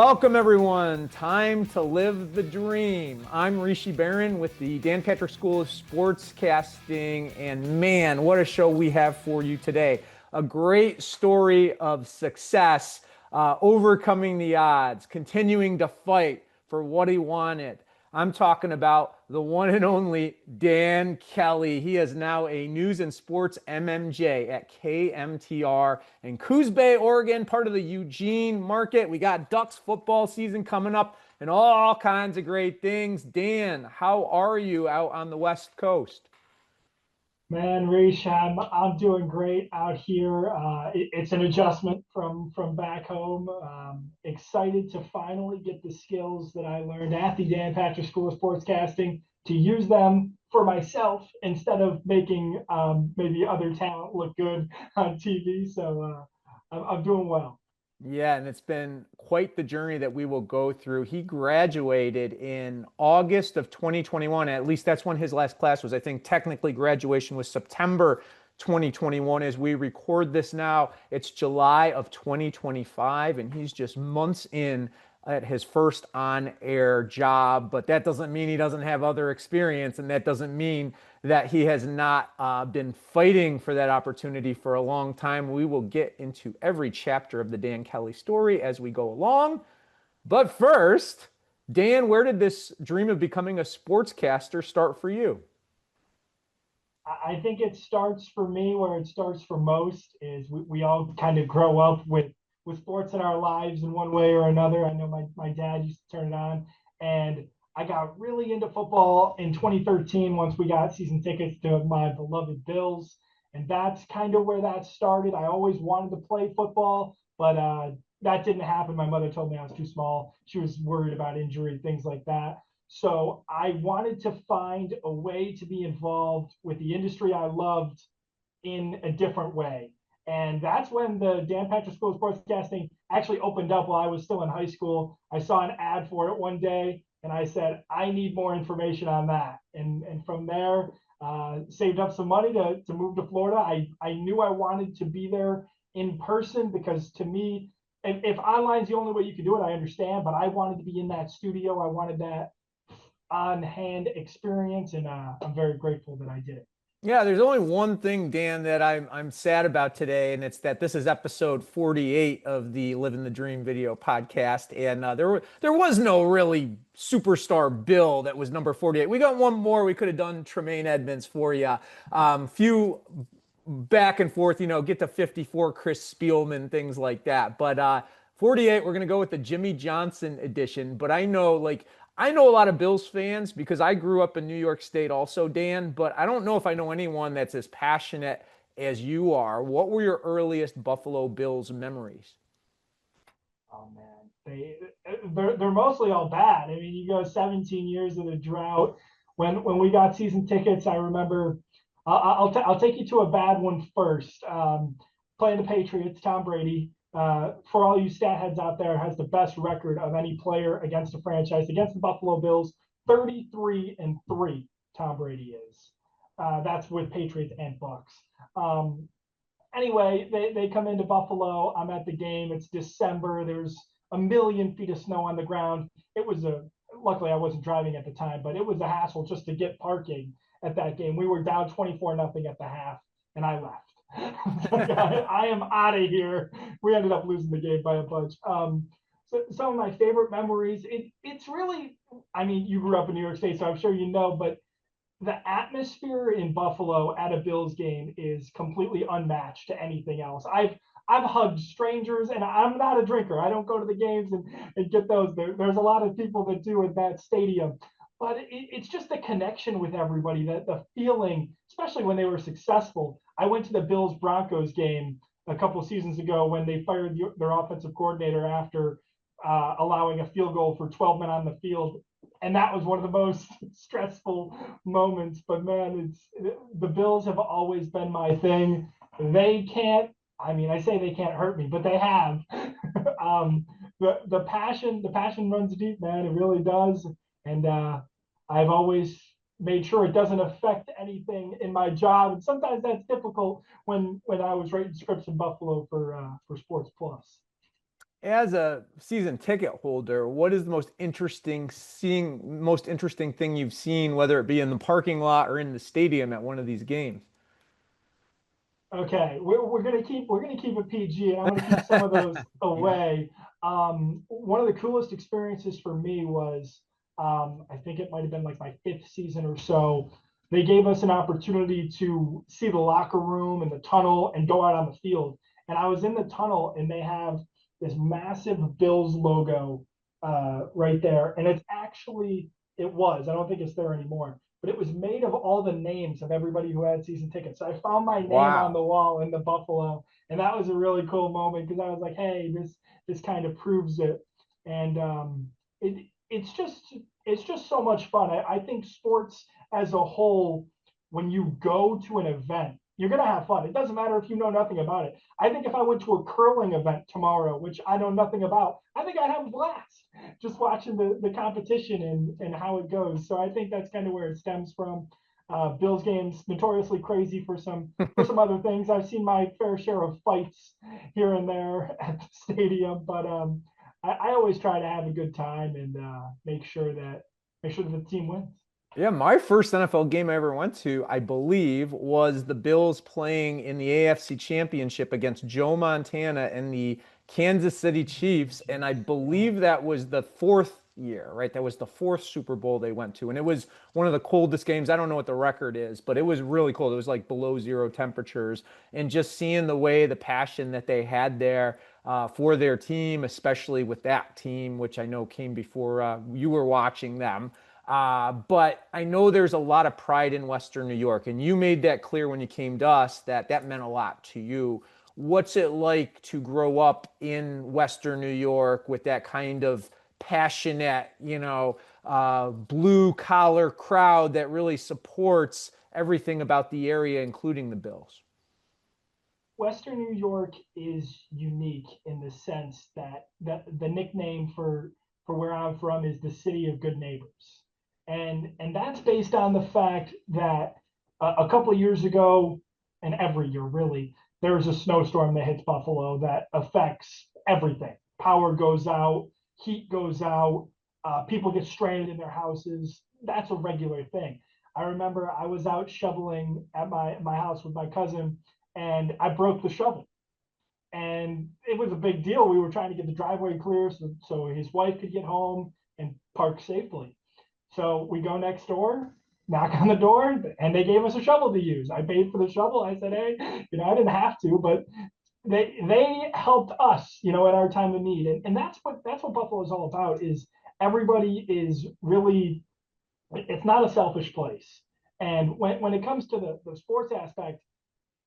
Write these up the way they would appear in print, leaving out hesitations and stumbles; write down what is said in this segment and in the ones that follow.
Welcome, everyone. Time to live the dream. I'm Rishi Barran with the Dan Patrick School of Sportscasting, and man, what a show we have for you today. A great story of success, overcoming the odds, continuing to fight for what he wanted. I'm talking about the one and only Dan Kelly. He is now a news and sports MMJ at KMTR in Coos Bay, Oregon, part of the Eugene market. We got Ducks football season coming up and all kinds of great things. Dan, how are you out on the West Coast? Man, Rish, I'm doing great out here. It's an adjustment from back home. Excited to finally get the skills that I learned at the Dan Patrick School of Sportscasting to use them for myself instead of making maybe other talent look good on TV. So I'm doing well. Yeah, and it's been quite the journey that we will go through. He graduated in August of 2021. At least that's when his last class was. I think technically graduation was September 2021. As we record this now, it's July of 2025, and he's just months in at his first on-air job. But that doesn't mean he doesn't have other experience, and that doesn't mean that he has not been fighting for that opportunity for a long time. We will get into every chapter of the Dan Kelly story as we go along. But first, Dan, where did this dream of becoming a sportscaster start for you? I think it starts for me where it starts for most is we all kind of grow up with sports in our lives in one way or another. I know my dad used to turn it on, and I got really into football in 2013 once we got season tickets to my beloved Bills. And that's kind of where that started. I always wanted to play football, but that didn't happen. My mother told me I was too small. She was worried about injury, things like that. So I wanted to find a way to be involved with the industry I loved in a different way. And that's when the Dan Patrick School of Sportscasting actually opened up while I was still in high school. I saw an ad for it one day, and I said, I need more information on that. And from there, saved up some money to move to Florida. I knew I wanted to be there in person because to me, if online's the only way you can do it, I understand, but I wanted to be in that studio. I wanted that on-hand experience, and I'm very grateful that I did it. Yeah, there's only one thing, Dan, that I'm sad about today, and it's that this is episode 48 of the Livin The Dream video podcast, and there was no really superstar bill that was number 48. We got one more. We could have done Tremaine Edmonds for you. Few back and forth, get to 54, Chris Spielman, things like that. But 48, we're gonna go with the Jimmy Johnson edition. But I know a lot of Bills fans because I grew up in New York State also, Dan, but I don't know if I know anyone that's as passionate as you are. What were your earliest Buffalo Bills memories? Oh man, they're mostly all bad. I mean, you go 17 years of the drought. When we got season tickets, I remember. I'll take you to a bad one first. Playing the Patriots, Tom Brady. For all you stat heads out there, has the best record of any player against a franchise against the Buffalo Bills. 33-3. Tom Brady is. That's with Patriots and Bucks. Anyway, they come into Buffalo. I'm at the game. It's December. There's a million feet of snow on the ground. Luckily I wasn't driving at the time, but it was a hassle just to get parking at that game. We were down 24-0 at the half, and I left. I am out of here. We ended up losing the game by a bunch. So some of my favorite memories, it's really, I mean, you grew up in New York State, so I'm sure you know, but the atmosphere in Buffalo at a Bills game is completely unmatched to anything else. I've hugged strangers, and I'm not a drinker. I don't go to the games and get those. There's a lot of people that do in that stadium. But it's just the connection with everybody, the feeling, especially when they were successful. I went to the Bills-Broncos game a couple seasons ago when they fired their offensive coordinator after allowing a field goal for 12 men on the field. And that was one of the most stressful moments. But man, the Bills have always been my thing. They can't, I mean, I say they can't hurt me, but they have. The passion runs deep, man. It really does. And I've always made sure it doesn't affect anything in my job. And sometimes that's difficult when I was writing scripts in Buffalo for Sports Plus. As a season ticket holder, what is the most interesting thing you've seen, whether it be in the parking lot or in the stadium at one of these games? Okay, we're gonna keep it PG, and I'm gonna keep some of those away. One of the coolest experiences for me was, I think it might have been like my fifth season or so. They gave us an opportunity to see the locker room and the tunnel and go out on the field. And I was in the tunnel, and they have this massive Bills logo right there, and it was. I don't think it's there anymore, but it was made of all the names of everybody who had season tickets. So I found my name on Wow. the wall in the Buffalo, and that was a really cool moment because I was like, "Hey, this kind of proves it." And it's just so much fun. I think sports as a whole, when you go to an event, you're gonna have fun. It doesn't matter if you know nothing about it. I think if I went to a curling event tomorrow, which I know nothing about, I think I'd have a blast just watching the competition and how it goes. So I think that's kind of where it stems from. Bills games notoriously crazy for some other things. I've seen my fair share of fights here and there at the stadium, but I always try to have a good time and make sure that the team wins. Yeah, my first NFL game I ever went to, I believe, was the Bills playing in the AFC Championship against Joe Montana and the Kansas City Chiefs. And I believe that was the fourth year, right? That was the fourth Super Bowl they went to. And it was one of the coldest games. I don't know what the record is, but it was really cold. It was like below zero temperatures. And just seeing the way, the passion that they had there for their team, especially with that team, which I know came before you were watching them. But I know there's a lot of pride in Western New York, and you made that clear when you came to us that that meant a lot to you. What's it like to grow up in Western New York with that kind of passionate, blue collar crowd that really supports everything about the area, including the Bills? Western New York is unique in the sense that the nickname for where I'm from is the city of good neighbors, and that's based on the fact that a couple of years ago, and every year really, there's a snowstorm that hits Buffalo that affects everything. Power goes out, heat goes out, people get stranded in their houses. That's a regular thing. I remember I was out shoveling at my house with my cousin, and I broke the shovel. And it was a big deal. We were trying to get the driveway clear so his wife could get home and park safely. So we go next door, knock on the door, and they gave us a shovel to use. I paid for the shovel. I said, "Hey, I didn't have to, but they helped us, at our time of need." And that's what Buffalo is all about. Is everybody is really, it's not a selfish place. And when it comes to the sports aspect,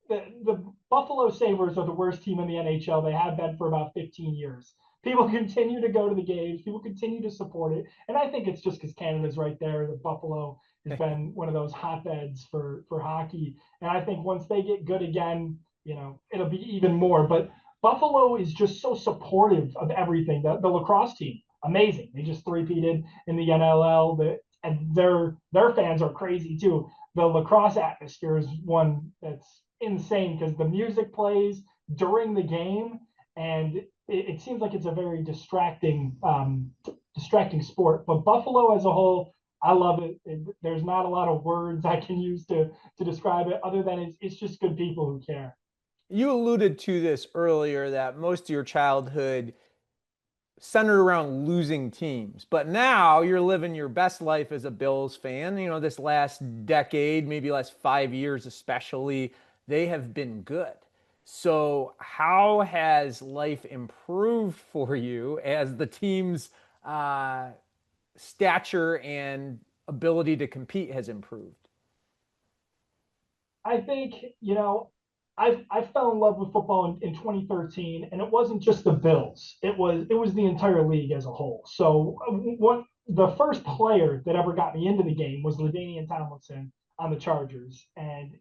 the Buffalo Sabres are the worst team in the NHL. They have been for about 15 years. People continue to go to the games. People continue to support it. And I think it's just because Canada's right there. The Buffalo has been one of those hotbeds for hockey. And I think once they get good again, it'll be even more. But Buffalo is just so supportive of everything. The lacrosse team, amazing. They just three-peated in the NLL. And their fans are crazy too. The lacrosse atmosphere is one that's insane because the music plays during the game, and it seems like it's a very distracting sport. But Buffalo as a whole, I love it. There's not a lot of words I can use to describe it other than it's just good people who care. You alluded to this earlier that most of your childhood centered around losing teams. But now you're living your best life as a Bills fan. This last decade, maybe last 5 years especially, they have been good. So, how has life improved for you as the team's uh, stature and ability to compete has improved? I think, I fell in love with football in 2013, and it wasn't just the Bills. It was the entire league as a whole. So what the first player that ever got me into the game was LaDainian Tomlinson on the Chargers, and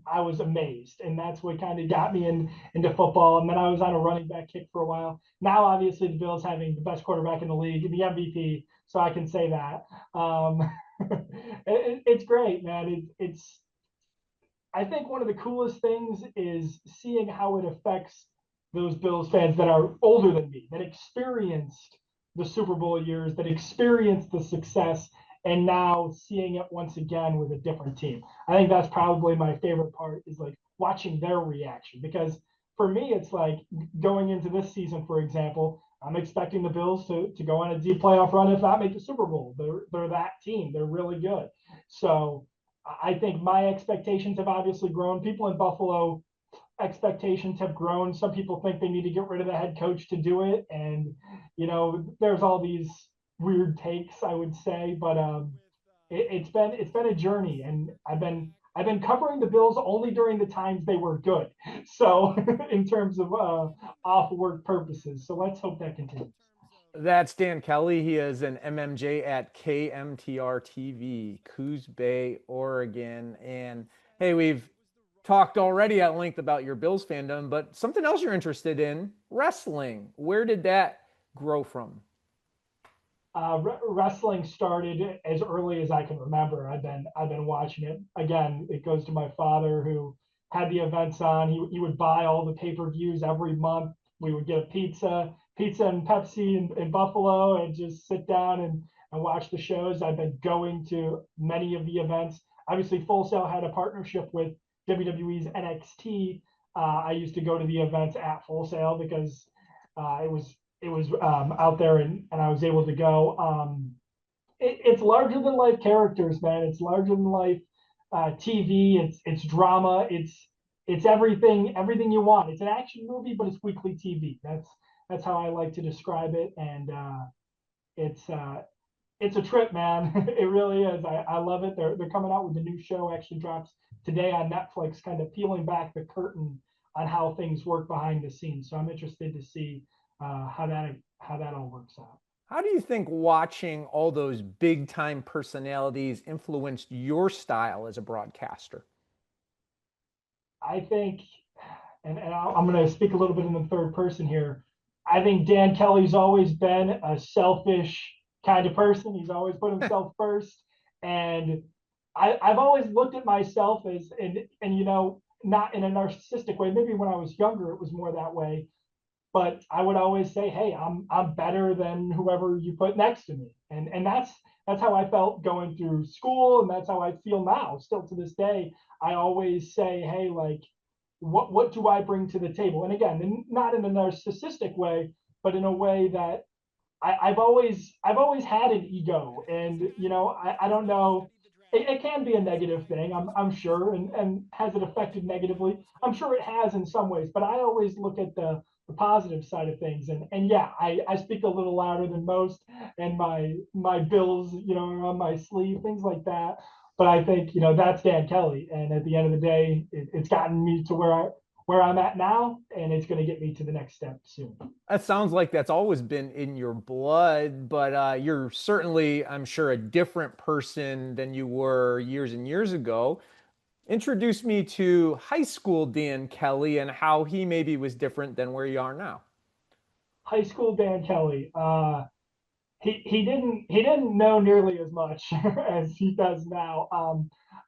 I was amazed, and that's what kind of got me into football. And then I was on a running back kick for a while. Now, obviously, the Bills having the best quarterback in the league, the MVP, so I can say that. It's great, man. I think one of the coolest things is seeing how it affects those Bills fans that are older than me, that experienced the Super Bowl years, that experienced the success, and now seeing it once again with a different team. I think that's probably my favorite part, is like watching their reaction, because for me, it's like going into this season, for example, I'm expecting the Bills to go on a deep playoff run, if not make the Super Bowl. They're that team. They're really good. So I think my expectations have obviously grown. People in Buffalo, expectations have grown. Some people think they need to get rid of the head coach to do it, and there's all these weird takes, I would say, but it's been a journey, and I've been covering the Bills only during the times they were good. So in terms of off work purposes, so let's hope that continues. That's Dan Kelly. He is an MMJ at KMTR-TV, Coos Bay, Oregon. And hey, we've talked already at length about your Bills fandom, but something else you're interested in, wrestling. Where did that grow from? Wrestling started as early as I can remember. I've been watching it. Again, it goes to my father, who had the events on. He would buy all the pay-per-views every month. We would get a pizza and Pepsi in Buffalo, and just sit down and watch the shows. I've been going to many of the events. Obviously, Full Sail had a partnership with WWE's NXT. I used to go to the events at Full Sail because it was out there, and I was able to go. It's larger than life characters, man. It's larger than life TV. It's drama. It's everything you want. It's an action movie, but it's weekly TV. That's how I like to describe it, and it's it's a trip, man. It really is. I love it. They're coming out with a new show. Actually drops today on Netflix, kind of peeling back the curtain on how things work behind the scenes. So I'm interested to see how that all works out. How do you think watching all those big time personalities influenced your style as a broadcaster? I think, I'm going to speak a little bit in the third person here. I think Dan Kelly's always been a selfish kind of person. He's always put himself first, and I've always looked at myself as, and not in a narcissistic way. Maybe when I was younger, it was more that way, but I would always say, "Hey, I'm better than whoever you put next to me," and that's how I felt going through school, and that's how I feel now. Still to this day, I always say, "Hey, like, what do I bring to the table?" And again, not in a narcissistic way, but in a way that I've always had an ego, and I don't know. It can be a negative thing, I'm sure, and has it affected negatively? I'm sure it has in some ways, but I always look at the positive side of things, and yeah, I speak a little louder than most, and my bills, are on my sleeve, things like that. But I think that's Dan Kelly, and at the end of the day, it's gotten me to where I'm at now, and it's going to get me to the next step soon. That sounds like that's always been in your blood, but you're certainly, I'm sure, a different person than you were years and years ago. Introduce me to high school Dan Kelly and how he maybe was different than where you are now. High school Dan Kelly. He didn't know nearly as much as he does now.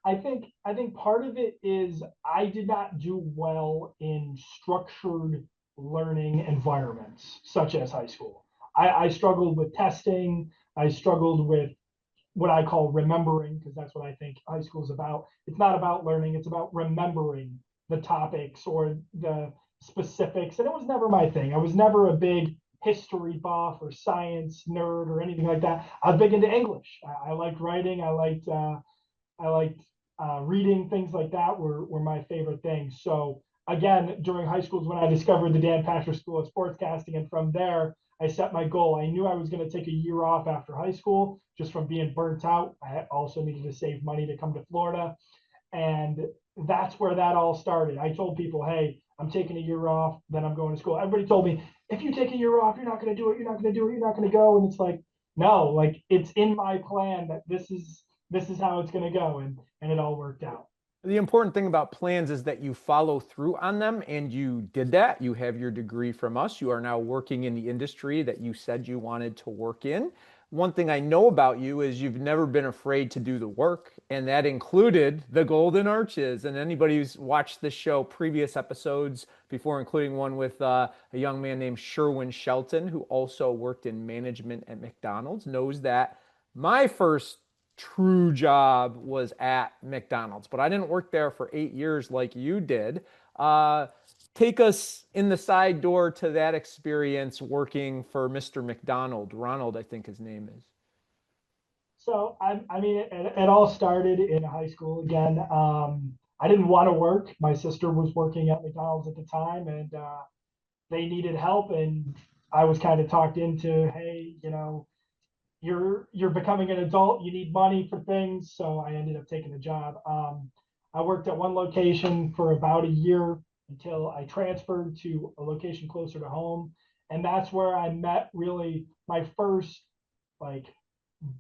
I think part of it is I did not do well in structured learning environments such as high school. I struggled with testing. I struggled with what I call remembering, because that's what I think high school is about. It's not about learning, it's about remembering the topics or the specifics. And it was never my thing. I was never a big history buff or science nerd or anything like that. I was big into English. I liked writing. I liked reading. Things like that were my favorite things. So again, during high school is when I discovered the Dan Patrick School of Sportscasting, and from there I set my goal. I knew I was going to take a year off after high school just from being burnt out. I also needed to save money to come to Florida, and that's where that all started. I told people, "Hey, I'm taking a year off, then I'm going to school." Everybody told me, "If you take a year off, you're not going to do it. You're not going to do it. You're not going to go." And it's like, no, like it's in my plan that this is how it's going to go, and it all worked out. The important thing about plans is that you follow through on them, and you did that. You have your degree from us. You are now working in the industry that you said you wanted to work in. one thing I know about you is you've never been afraid to do the work, and that included the Golden Arches. And anybody who's watched the show, previous episodes before, including one with a young man named Sherwin Shelton, who also worked in management at McDonald's, knows that my first true job was at McDonald's, but I didn't work there for 8 years like you did. Uh, Take us in the side door to that experience working for Mr. McDonald. Ronald, I think his name is. So I mean, it all started in high school again. I didn't want to work. My sister was working at McDonald's at the time, and they needed help, and I was kind of talked into, hey, you're becoming an adult. You need money for things, so I ended up taking the job. I worked at one location for about a year until I transferred to a location closer to home, and that's where I met really my first like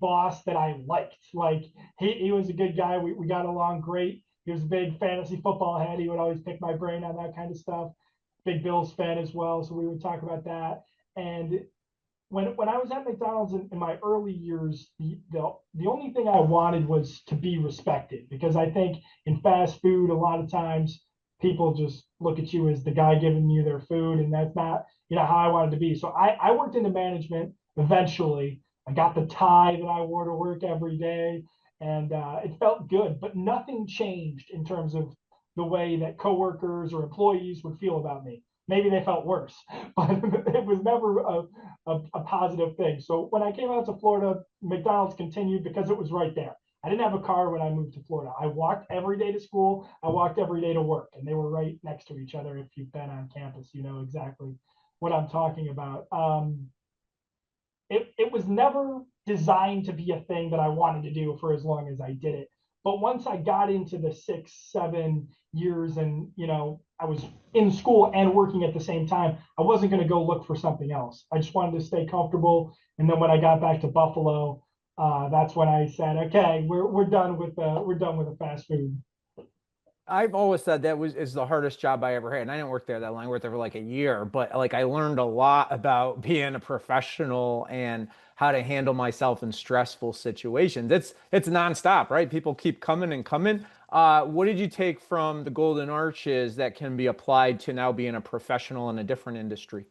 boss that I liked. Like he was a good guy. We got along great. He was a big fantasy football head. He would always pick my brain on that kind of stuff. Big Bills fan as well, so we would talk about that. And when I was at McDonald's in my early years, the only thing I wanted was to be respected, because I think in fast food a lot of times people just look at you as the guy giving you their food, and that's not how I wanted to be. So I worked into management eventually. I got the tie that I wore to work every day, and it felt good. But nothing changed in terms of the way that coworkers or employees would feel about me. Maybe they felt worse, but it was never a positive thing. So when I came out to Florida, McDonald's continued because it was right there. I didn't have a car when I moved to Florida. I walked every day to school. I walked every day to work, and they were right next to each other. If you've been on campus, you know exactly what I'm talking about. It was never designed to be a thing that I wanted to do for as long as I did it. But once I got into the 6, 7 years, and I was in school and working at the same time, I wasn't going to go look for something else. I just wanted to stay comfortable. And then when I got back to Buffalo, that's when I said, okay, we're done with the fast food. I've always said that is the hardest job I ever had. And I didn't work there that long. I worked there for like a year, but like I learned a lot about being a professional and how to handle myself in stressful situations. It's nonstop, right? People keep coming and coming. What did you take from the Golden Arches that can be applied to now being a professional in a different industry?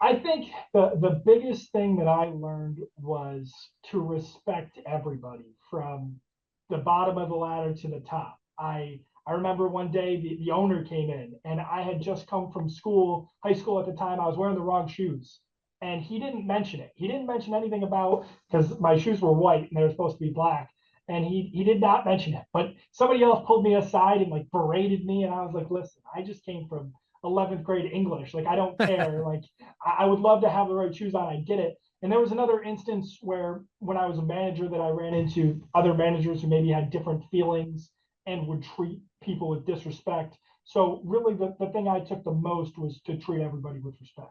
I think the biggest thing that I learned was to respect everybody from the bottom of the ladder to the top. I remember one day the owner came in, and I had just come from school, high school at the time. I was wearing the wrong shoes, and he didn't mention it. He didn't mention anything about, because my shoes were white and they were supposed to be black, and he did not mention it. But somebody else pulled me aside and like berated me, and I was like, listen, I just came from 11th grade English. Like I don't care. Like I would love to have the right shoes on. I get it. And there was another instance where when I was a manager that I ran into other managers who maybe had different feelings and would treat people with disrespect. So really the thing I took the most was to treat everybody with respect.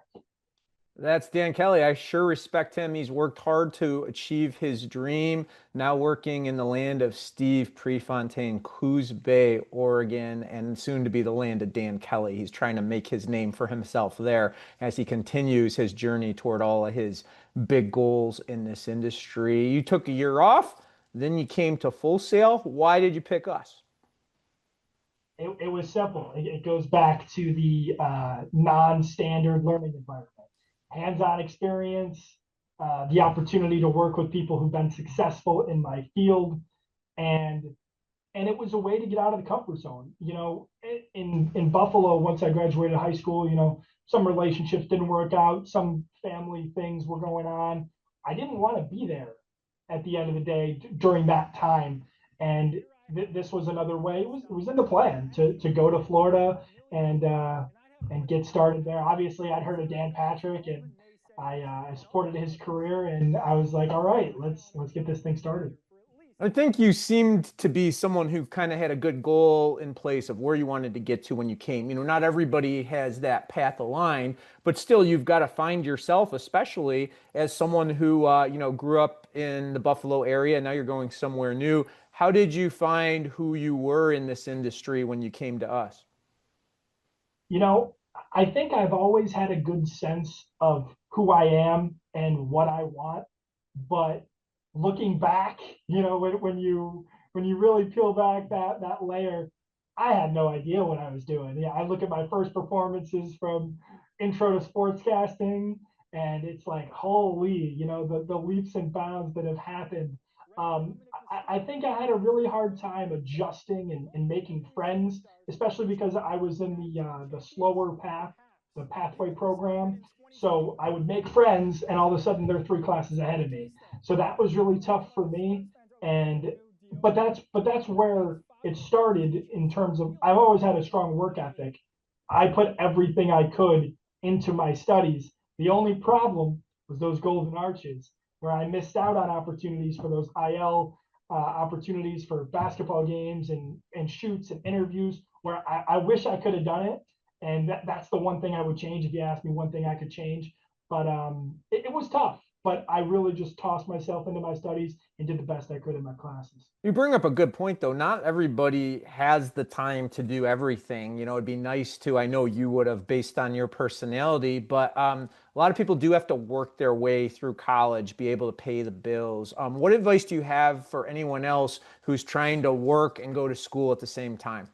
That's Dan Kelly. I sure respect him. He's worked hard to achieve his dream. Now working in the land of Steve Prefontaine, Coos Bay, Oregon, and soon to be the land of Dan Kelly. He's trying to make his name for himself there as he continues his journey toward all of his big goals in this industry. You took a year off, then you came to Full Sail. Why did you pick us? It was simple. It goes back to the non-standard learning environment, hands-on experience, the opportunity to work with people who've been successful in my field, and it was a way to get out of the comfort zone. In Buffalo, once I graduated high school, some relationships didn't work out, some family things were going on. I didn't want to be there at the end of the day during that time, and this was another way. It was in the plan to go to Florida and get started there. Obviously, I'd heard of Dan Patrick, and I supported his career, and I was like, all right, let's get this thing started. I think you seemed to be someone who kind of had a good goal in place of where you wanted to get to when you came. Not everybody has that path aligned, but still, you've got to find yourself, especially as someone who, grew up in the Buffalo area. Now you're going somewhere new. How did you find who you were in this industry when you came to us? You know, I think I've always had a good sense of who I am and what I want. But looking back, when you really peel back that layer, I had no idea what I was doing. Yeah, I look at my first performances from intro to sportscasting, and it's like, holy, the leaps and bounds that have happened. I think I had a really hard time adjusting and making friends, especially because I was in the slower path, the pathway program. So I would make friends, and all of a sudden they're 3 classes ahead of me. So that was really tough for me. And but that's where it started in terms of I've always had a strong work ethic. I put everything I could into my studies. The only problem was those golden arches where I missed out on opportunities for those IL opportunities for basketball games and shoots and interviews where I wish I could have done it. And that's the one thing I would change if you asked me one thing I could change. But it was tough. But I really just tossed myself into my studies and did the best I could in my classes. You bring up a good point, though. Not everybody has the time to do everything. It'd be nice to, I know you would have based on your personality, but a lot of people do have to work their way through college, be able to pay the bills. What advice do you have for anyone else who's trying to work and go to school at the same time?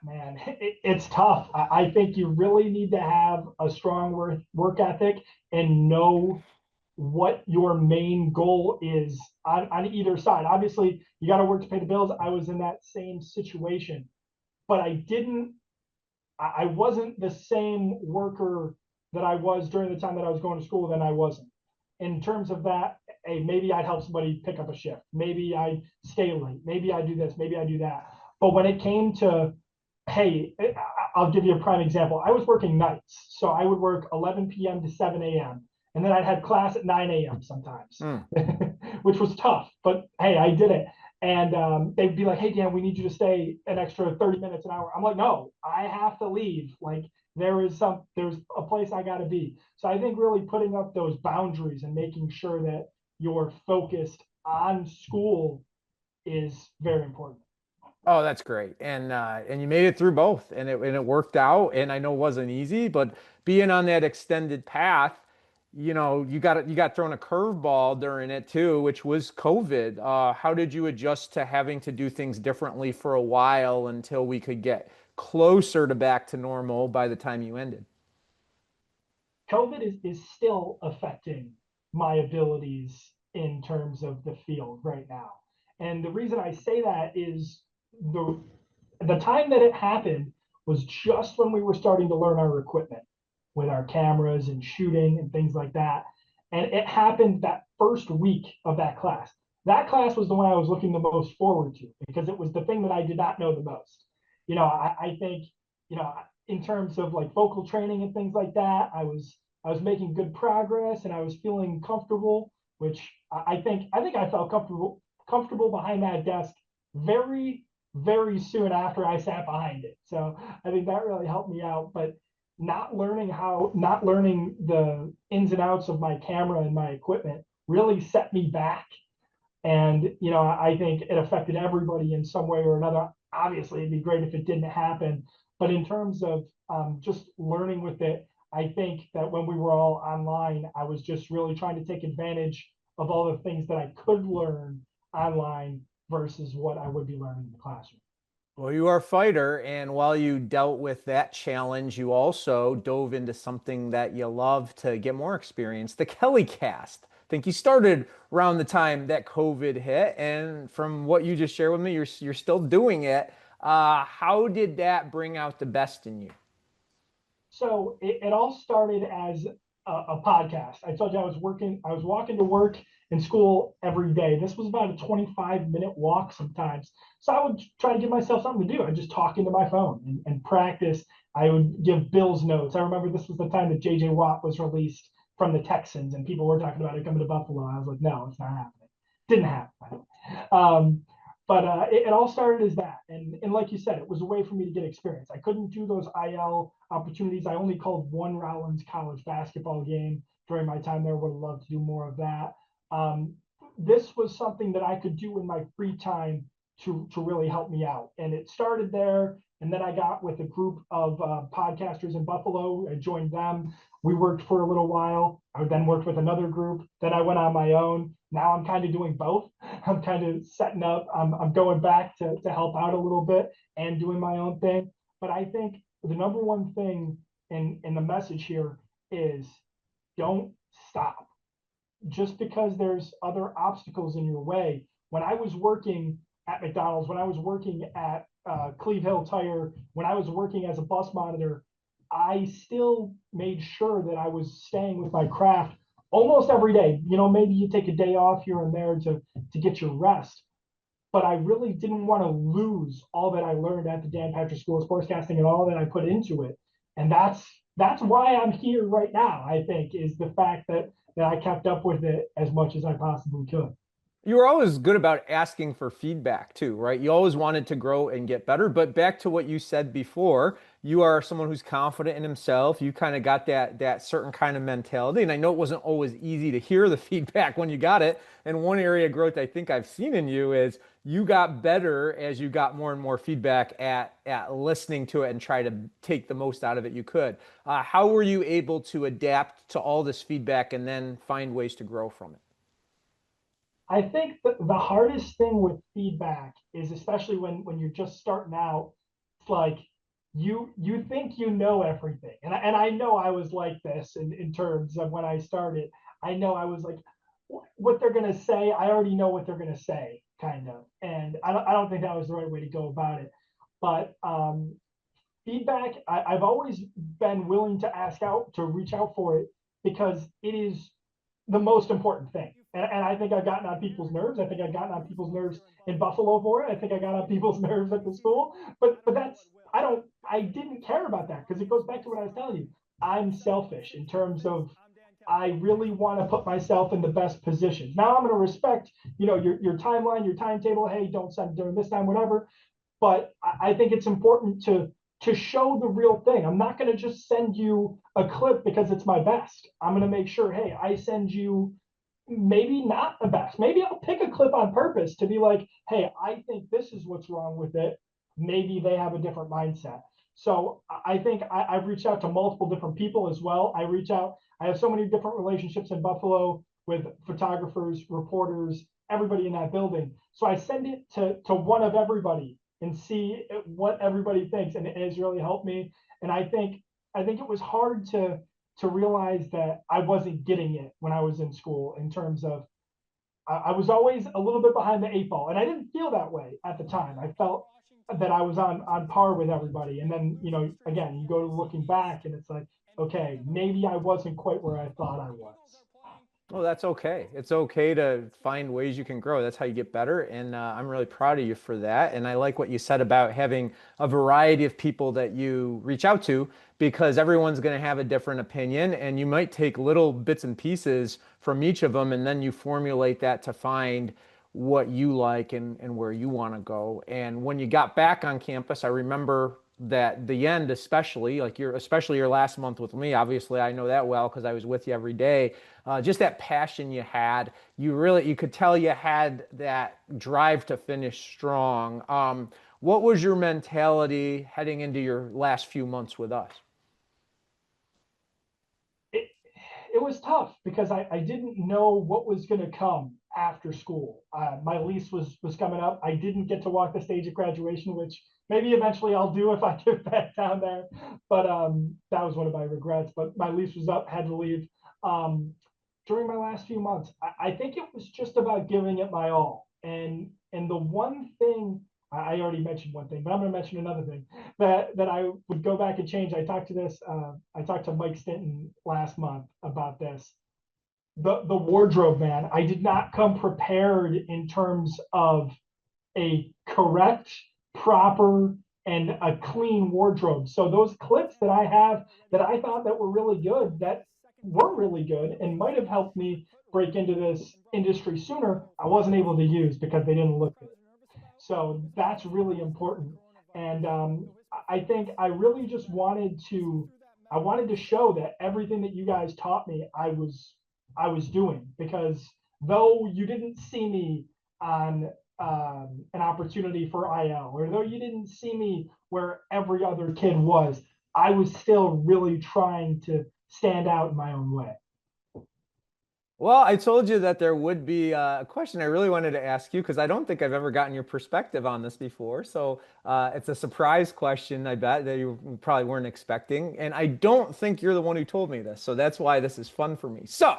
Man, it's tough. I think you really need to have a strong work ethic and know what your main goal is on either side. Obviously, you got to work to pay the bills. I was in that same situation, but I wasn't the same worker that I was during the time that I was going to school than I wasn't. In terms of that, hey, maybe I'd help somebody pick up a shift. Maybe I'd stay late. Maybe I do this. Maybe I do that. But when it came to, hey, I'll give you a prime example. I was working nights, so I would work 11 p.m. to 7 a.m. And then I'd had class at 9 a.m. sometimes, Hmm. which was tough. But hey, I did it. And they'd be like, "Hey, Dan, we need you to stay an extra 30 minutes, an hour." I'm like, "No, I have to leave. Like, there's a place I got to be." So I think really putting up those boundaries and making sure that you're focused on school is very important. Oh, that's great. And you made it through both and it worked out. And I know it wasn't easy, but being on that extended path, you got thrown a curveball during it too, which was COVID. How did you adjust to having to do things differently for a while until we could get closer to back to normal by the time you ended? COVID is still affecting my abilities in terms of the field right now. And the reason I say that is the the time that it happened was just when we were starting to learn our equipment with our cameras and shooting and things like that. And it happened that first week of that class. That class was the one I was looking the most forward to because it was the thing that I did not know the most. I think, in terms of like vocal training and things like that, I was making good progress and I was feeling comfortable, which I think I felt comfortable behind that desk very very soon after I sat behind it. So I think that really helped me out. But not learning the ins and outs of my camera and my equipment really set me back. And, I think it affected everybody in some way or another. Obviously, it'd be great if it didn't happen. But in terms of just learning with it, I think that when we were all online, I was just really trying to take advantage of all the things that I could learn online versus what I would be learning in the classroom. Well, you are a fighter, and while you dealt with that challenge, you also dove into something that you love to get more experience, the Kelly cast. I think you started around the time that COVID hit, and from what you just shared with me, you're still doing it. How did that bring out the best in you? So it all started as a podcast. I told you I was walking to work and school every day. This was about a 25-minute walk sometimes. So I would try to give myself something to do. I'd just talk into my phone and practice. I would give Bills notes. I remember this was the time that JJ Watt was released from the Texans and people were talking about it coming to Buffalo. I was like, no, it's not happening. Didn't happen. But it all started as that, and like you said, it was a way for me to get experience. I couldn't do those IL opportunities. I only called one Rollins college basketball game during my time there. Would have loved to do more of that. Um, this was something that I could do in my free time to really help me out, and it started there. And then I got with a group of podcasters in Buffalo. I joined them. We worked for a little while. I then worked with another group. Then I went on my own. Now I'm kind of doing both. I'm kind of setting up. I'm going back to help out a little bit and doing my own thing. But I think the number one thing in the message here is don't stop. Just because there's other obstacles in your way. When I was working at McDonald's, when I was working at Cleve Hill Tire, when I was working as a bus monitor, I still made sure that I was staying with my craft almost every day. You know, maybe you take a day off here and there to get your rest. But I really didn't want to lose all that I learned at the Dan Patrick School of Sportscasting and all that I put into it. And that's why I'm here right now, I think, is the fact that I kept up with it as much as I possibly could. You were always good about asking for feedback too, right? You always wanted to grow and get better. But back to what you said before, you are someone who's confident in himself. You kind of got that certain kind of mentality. And I know it wasn't always easy to hear the feedback when you got it. And one area of growth I think I've seen in you is you got better as you got more and more feedback at listening to it and try to take the most out of it you could. How were you able to adapt to all this feedback and then find ways to grow from it? I think the hardest thing with feedback is, especially when you're just starting out, it's like you think you know everything. And I know I was like this in terms of when I started. I know I was like, what they're gonna say, I already know what they're gonna say, kind of. And I don't think that was the right way to go about it. But feedback, I've always been willing to ask out, to reach out for it, because it is the most important thing. And I think I've gotten on people's nerves. I think I've gotten on people's nerves in Buffalo for it. I think I got on people's nerves at the school. But that's I didn't care about that, because it goes back to what I was telling you. I'm selfish in terms of I really want to put myself in the best position. Now I'm going to respect, your timeline, your timetable. Hey, don't send during this time, whatever. But I think it's important to show the real thing. I'm not going to just send you a clip because it's my best. I'm going to make sure, hey, I send you maybe not the best. Maybe I'll pick a clip on purpose to be like, hey, I think this is what's wrong with it. Maybe they have a different mindset. So I think I've reached out to multiple different people as well. I have so many different relationships in Buffalo with photographers, reporters, everybody in that building. So I send it to one of everybody and see what everybody thinks. And it has really helped me. And I think it was hard to realize that I wasn't getting it when I was in school, in terms of I was always a little bit behind the eight ball, and I didn't feel that way at the time. I felt that I was on par with everybody. And then, again, you go to looking back and it's like, okay, maybe I wasn't quite where I thought I was. Well, that's okay. It's okay to find ways you can grow. That's how you get better. And I'm really proud of you for that. And I like what you said about having a variety of people that you reach out to, because everyone's going to have a different opinion. And you might take little bits and pieces from each of them, and then you formulate that to find what you like and where you want to go. And when you got back on campus, I remember that the end, especially especially your last month with me, obviously I know that well because I was with you every day. Just that passion you had, you could tell you had that drive to finish strong. What was your mentality heading into your last few months with us? It was tough because I didn't know what was going to come after school. My lease was coming up. I didn't get to walk the stage at graduation, which maybe eventually I'll do if I get back down there. But that was one of my regrets. But my lease was up, had to leave. During my last few months, I think it was just about giving it my all. And the one thing, I already mentioned one thing, but I'm going to mention another thing that I would go back and change. I talked to Mike Stinton last month about this. The wardrobe, man. I did not come prepared in terms of a correct, proper, and a clean wardrobe. So those clips that I have that I thought that were really good, and might have helped me break into this industry sooner, I wasn't able to use because they didn't look good. So that's really important. And I think I really just wanted to show that everything that you guys taught me, I was doing, because though you didn't see me on an opportunity for IL, or though you didn't see me where every other kid was, I was still really trying to stand out in my own way. Well, I told you that there would be a question I really wanted to ask you because I don't think I've ever gotten your perspective on this before. So it's a surprise question, I bet, that you probably weren't expecting. And I don't think you're the one who told me this. So that's why this is fun for me. So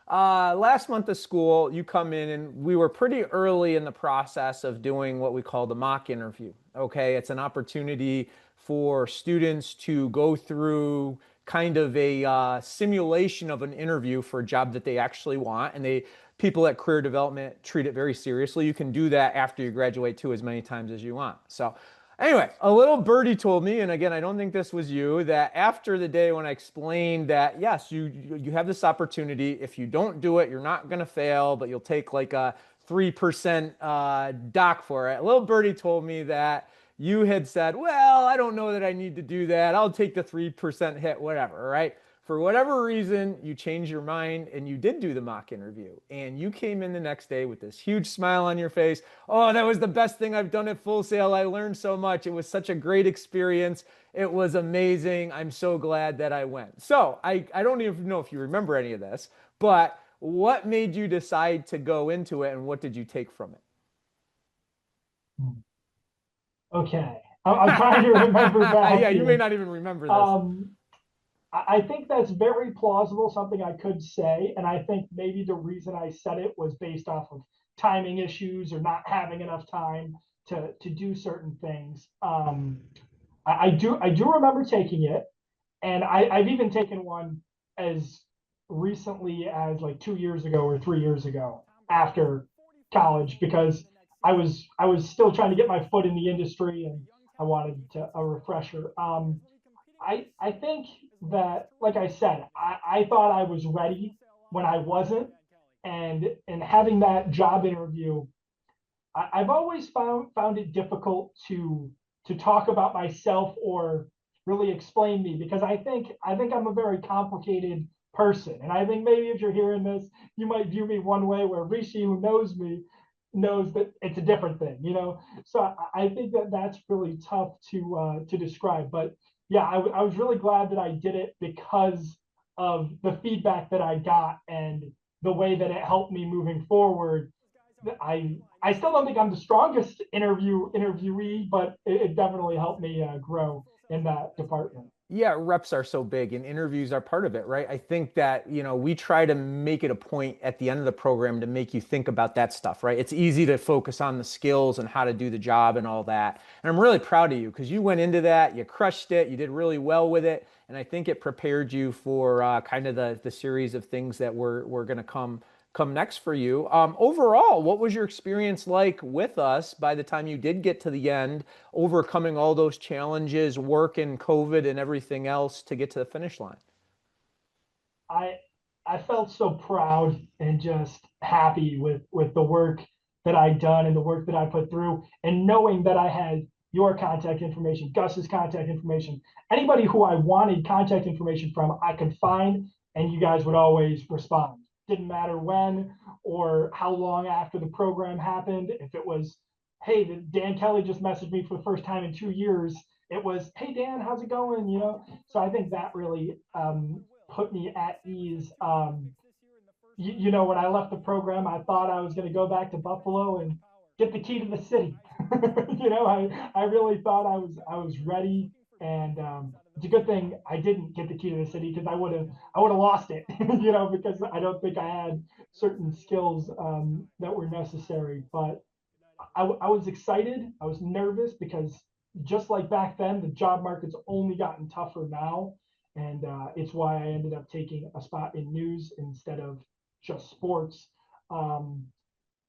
last month of school, you come in and we were pretty early in the process of doing what we call the mock interview. Okay, it's an opportunity for students to go through kind of a simulation of an interview for a job that they actually want. And people at career development treat it very seriously. You can do that after you graduate too, as many times as you want. So anyway, a little birdie told me, and again, I don't think this was you, that after the day when I explained that, yes, you have this opportunity. If you don't do it, you're not going to fail, but you'll take like a 3% doc for it. A little birdie told me that you had said, well, I don't know that I need to do that. I'll take the 3% hit, whatever, right? For whatever reason, you changed your mind and you did do the mock interview. And you came in the next day with this huge smile on your face. Oh, that was the best thing I've done at Full Sail. I learned so much. It was such a great experience. It was amazing. I'm so glad that I went. So I don't even know if you remember any of this, but what made you decide to go into it and what did you take from it? Okay, I'm trying to remember back Yeah, you may here. not even remember this. Um, I think that's very plausible, something I could say. And I think maybe the reason I said it was based off of timing issues or not having enough time to do certain things. I do remember taking it, and I've even taken one as recently as like 2 years ago or 3 years ago after college because I was still trying to get my foot in the industry and I wanted a refresher. I think that, like I said, I thought I was ready when I wasn't, and having that job interview, I've always found it difficult to talk about myself or really explain me because I think I'm a very complicated person, and I think maybe if you're hearing this, you might view me one way where Rishi, who knows me, knows that it's a different thing, you know. So I think that that's really tough to describe, but yeah, I was really glad that I did it because of the feedback that I got and the way that it helped me moving forward. I still don't think I'm the strongest interviewee, but it definitely helped me grow in that department. Yeah, reps are so big and interviews are part of it, right? I think that, we try to make it a point at the end of the program to make you think about that stuff, right? It's easy to focus on the skills and how to do the job and all that. And I'm really proud of you because you went into that, you crushed it, you did really well with it. And I think it prepared you for kind of the series of things that were going to come next for you. Overall, what was your experience like with us by the time you did get to the end, overcoming all those challenges, work and COVID and everything else to get to the finish line? I I felt so proud and just happy with the work that I'd done and the work that I put through, and knowing that I had your contact information, Gus's contact information, anybody who I wanted contact information from, I could find, and you guys would always respond. Didn't matter when or how long after the program happened. If it was, hey, Dan Kelly just messaged me for the first time in 2 years, it was, hey Dan, how's it going? You know, so I think that really put me at ease. When I left the program, I thought I was going to go back to Buffalo and get the key to the city. I really thought I was ready, and it's a good thing I didn't get the key to the city because I would have lost it. Because I don't think I had certain skills that were necessary. But I was excited. I was nervous because just like back then, the job market's only gotten tougher now, and it's why I ended up taking a spot in news instead of just sports. Um,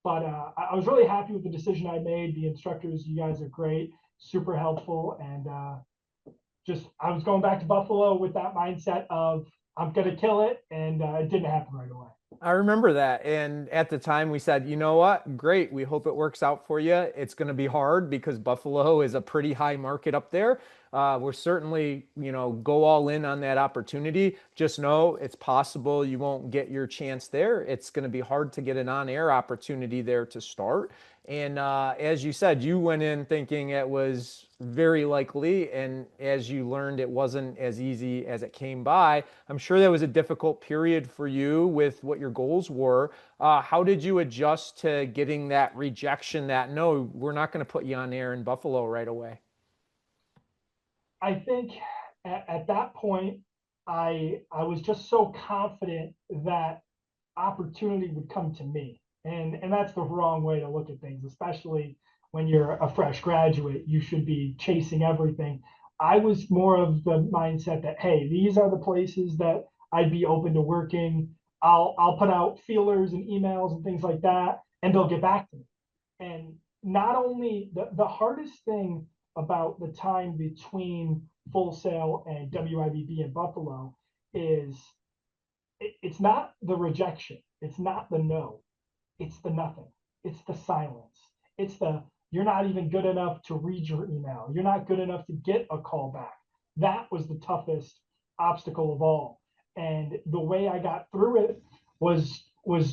but I was really happy with the decision I made. The instructors, you guys are great, super helpful, and just I was going back to Buffalo with that mindset of I'm gonna kill it, and it didn't happen right away. I remember that. And at the time, we said, you know what? Great. We hope it works out for you. It's going to be hard because Buffalo is a pretty high market up there. we're certainly, go all in on that opportunity. Just know it's possible you won't get your chance there. It's going to be hard to get an on-air opportunity there to start. And as you said, you went in thinking it was very likely, and as you learned, it wasn't as easy as it came by. I'm sure that was a difficult period for you with what your goals were. How did you adjust to getting that rejection that, no, we're not going to put you on air in Buffalo right away? I think at that point, I was just so confident that opportunity would come to me. And that's the wrong way to look at things, especially when you're a fresh graduate. You should be chasing everything. I was more of the mindset that, hey, these are the places that I'd be open to working. I'll put out feelers and emails and things like that, and they'll get back to me. And not only the hardest thing about the time between Full Sail and WIVB in Buffalo is it's not the rejection, it's not the no, it's the nothing, it's the silence, it's the you're not even good enough to read your email, you're not good enough to get a call back. That was the toughest obstacle of all, and the way I got through it was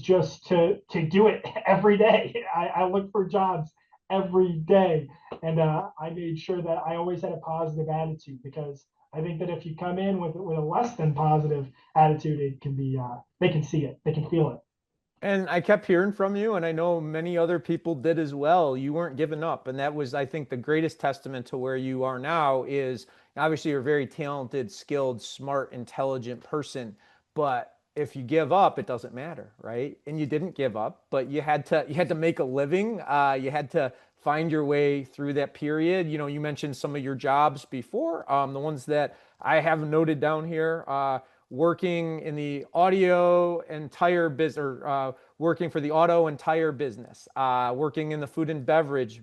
just to do it every day. I looked for jobs every day, and I made sure that I always had a positive attitude, because I think that if you come in with a less than positive attitude, it can be they can see it, they can feel it. And I kept hearing from you, and I know many other people did as well. You weren't giving up. And that was, I think, the greatest testament to where you are now is obviously you're a very talented, skilled, smart, intelligent person. But if you give up, it doesn't matter, right? And you didn't give up, but you had to make a living. You had to find your way through that period. You mentioned some of your jobs before, the ones that I have noted down here. Working in the audio and tire business, or working for the auto and tire business, working in the food and beverage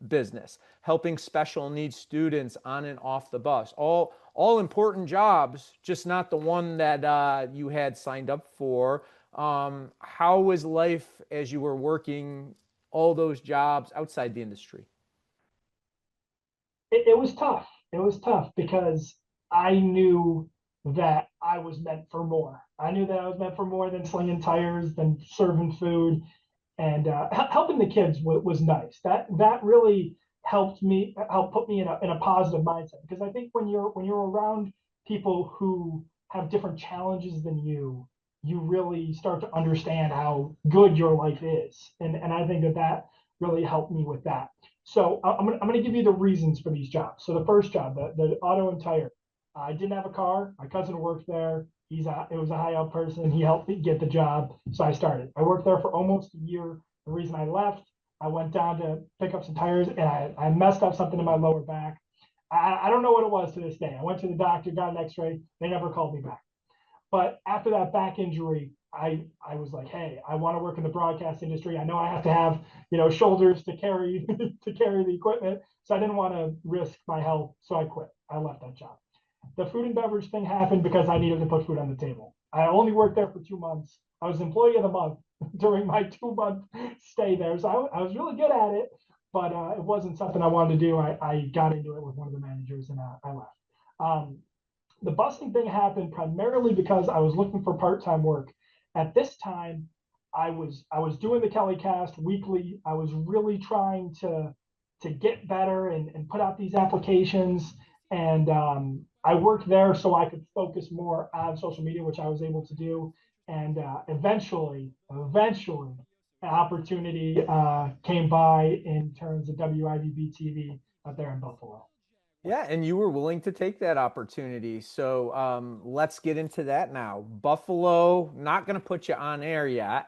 business, helping special needs students on and off the bus. All important jobs, just not the one that you had signed up for. How was life as you were working all those jobs outside the industry? It was tough. It was tough because I knew that I was meant for more. I knew that I was meant for more than slinging tires, than serving food, and helping the kids was nice. That really helped put me in a positive mindset, because I think when you're around people who have different challenges than you really start to understand how good your life is, and I think that really helped me with that. So I'm gonna give you the reasons for these jobs. So the first job, the auto and tire, I didn't have a car. My cousin worked there. It was a high up person. He helped me get the job, so I started. I worked there for almost a year. The reason I left, I went down to pick up some tires, and I messed up something in my lower back. I don't know what it was to this day. I went to the doctor, got an X-ray. They never called me back. But after that back injury, I was like, hey, I want to work in the broadcast industry. I know I have to have shoulders to carry to carry the equipment, so I didn't want to risk my health. So I quit. I left that job. The food and beverage thing happened because I needed to put food on the table. I only worked there for 2 months. I was employee of the month during my 2 month stay there, so I was really good at it, but it wasn't something I wanted to do. I got into it with one of the managers, and I left. Um, the busing thing happened primarily because I was looking for part-time work. At this time, I was doing the Kelly Cast weekly. I was really trying to get better and put out these applications. And I worked there so I could focus more on social media, which I was able to do. And eventually, an opportunity came by in terms of WIVB-TV out there in Buffalo. Yeah, and you were willing to take that opportunity. So let's get into that now. Buffalo, not going to put you on air yet,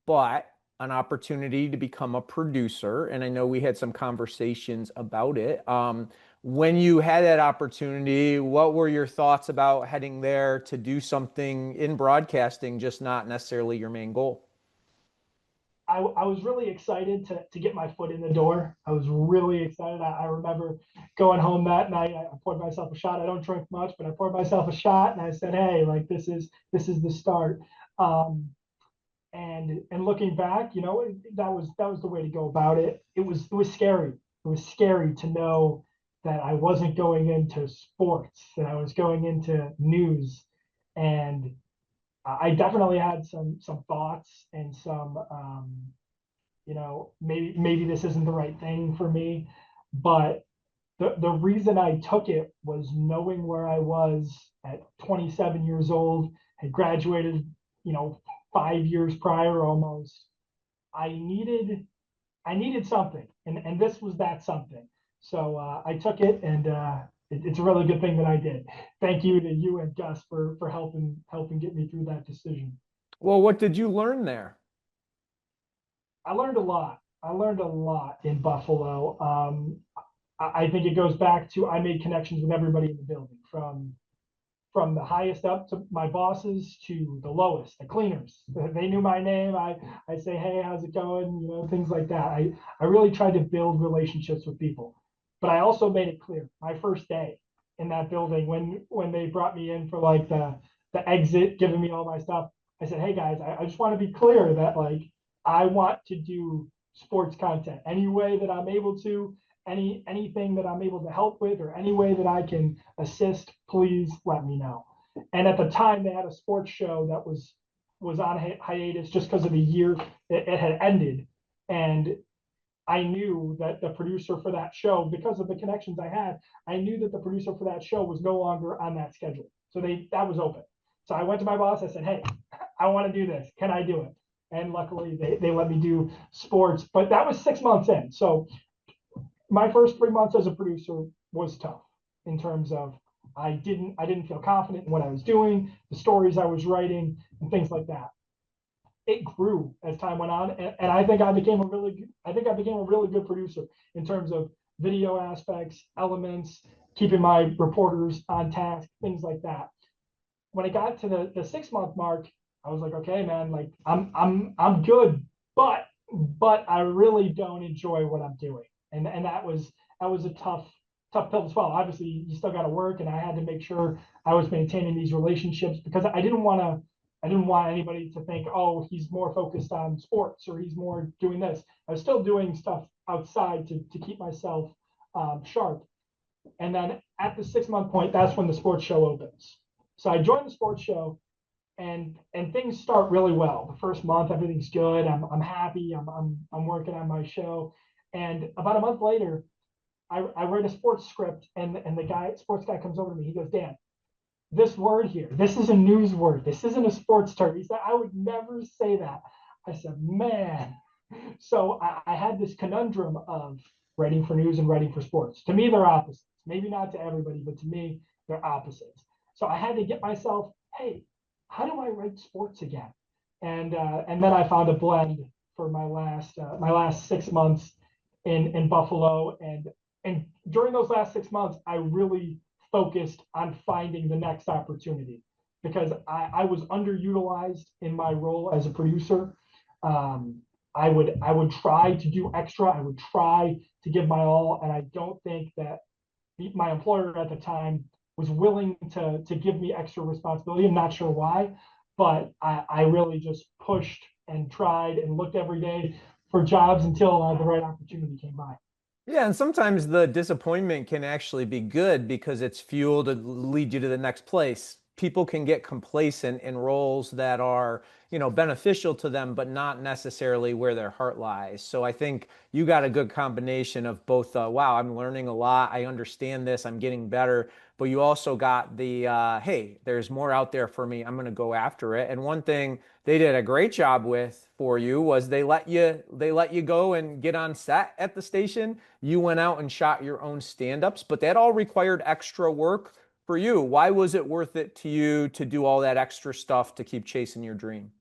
but an opportunity to become a producer. And I know we had some conversations about it. When you had that opportunity, what were your thoughts about heading there to do something in broadcasting, just not necessarily your main goal? I was really excited to get my foot in the door. I was really excited. I remember going home that night. I poured myself a shot. I don't drink much, but I poured myself a shot, and I said, "Hey, like this is the start." Um, and looking back, that was the way to go about it. It was scary. It was scary to know that I wasn't going into sports, that I was going into news. And I definitely had some thoughts and some maybe this isn't the right thing for me. But the reason I took it was knowing where I was at 27 years old, had graduated, 5 years prior almost. I needed I needed something, and this was that something. So I took it, and it's a really good thing that I did. Thank you to you and Gus for helping get me through that decision. Well, what did you learn there? I learned a lot. I learned a lot in Buffalo. I think it goes back to I made connections with everybody in the building, from the highest up to my bosses to the lowest, the cleaners. They knew my name. I say, hey, how's it going? Things like that. I really tried to build relationships with people. But I also made it clear my first day in that building when they brought me in for like the exit, giving me all my stuff. I said, hey guys, I just want to be clear that like I want to do sports content any way that I'm able to, anything that I'm able to help with, or any way that I can assist, please let me know. And at the time, they had a sports show that was on hiatus just because of the year it had ended, and I knew that the producer for that show, because of the connections I had, I knew that the producer for that show was no longer on that schedule. So that was open. So I went to my boss. I said, hey, I want to do this. Can I do it? And luckily, they let me do sports. But that was 6 months in. So my first 3 months as a producer was tough in terms of I didn't feel confident in what I was doing, the stories I was writing, and things like that. It grew as time went on, and I think I became a really good producer in terms of video aspects, elements, keeping my reporters on task, things like that. When it got to the 6 month mark, I was like, okay, man, like I'm good, but I really don't enjoy what I'm doing, and that was a tough pill to swallow. Obviously, you still got to work, and I had to make sure I was maintaining these relationships because I didn't want anybody to think, oh, he's more focused on sports or he's more doing this. I was still doing stuff outside to keep myself sharp. And then at the 6 month point, that's when the sports show opens. So I joined the sports show, and things start really well. The first month, everything's good. I'm happy. I'm working on my show. And about a month later, I write a sports script, and the sports guy comes over to me. He goes, Dan, this word here, this is a news word. This isn't a sports term. He said, I would never say that. I said, man. So I had this conundrum of writing for news and writing for sports. To me, they're opposites. Maybe not to everybody, but to me, they're opposites. So I had to get myself, hey, how do I write sports again? And then I found a blend for my last 6 months in Buffalo, and during those last 6 months, I really focused on finding the next opportunity because I was underutilized in my role as a producer. I would try to do extra. I would try to give my all, and I don't think that my employer at the time was willing to give me extra responsibility. I'm not sure why, but I really just pushed and tried and looked every day for jobs until the right opportunity came by. Yeah, and sometimes the disappointment can actually be good because it's fuel to lead you to the next place. People can get complacent in roles that are, beneficial to them, but not necessarily where their heart lies. So I think you got a good combination of both, wow, I'm learning a lot, I understand this, I'm getting better, but you also got the, hey, there's more out there for me, I'm going to go after it. And one thing they did a great job with for you was they let you go and get on set at the station. You went out and shot your own stand-ups, but that all required extra work for you. Why was it worth it to you to do all that extra stuff to keep chasing your dream?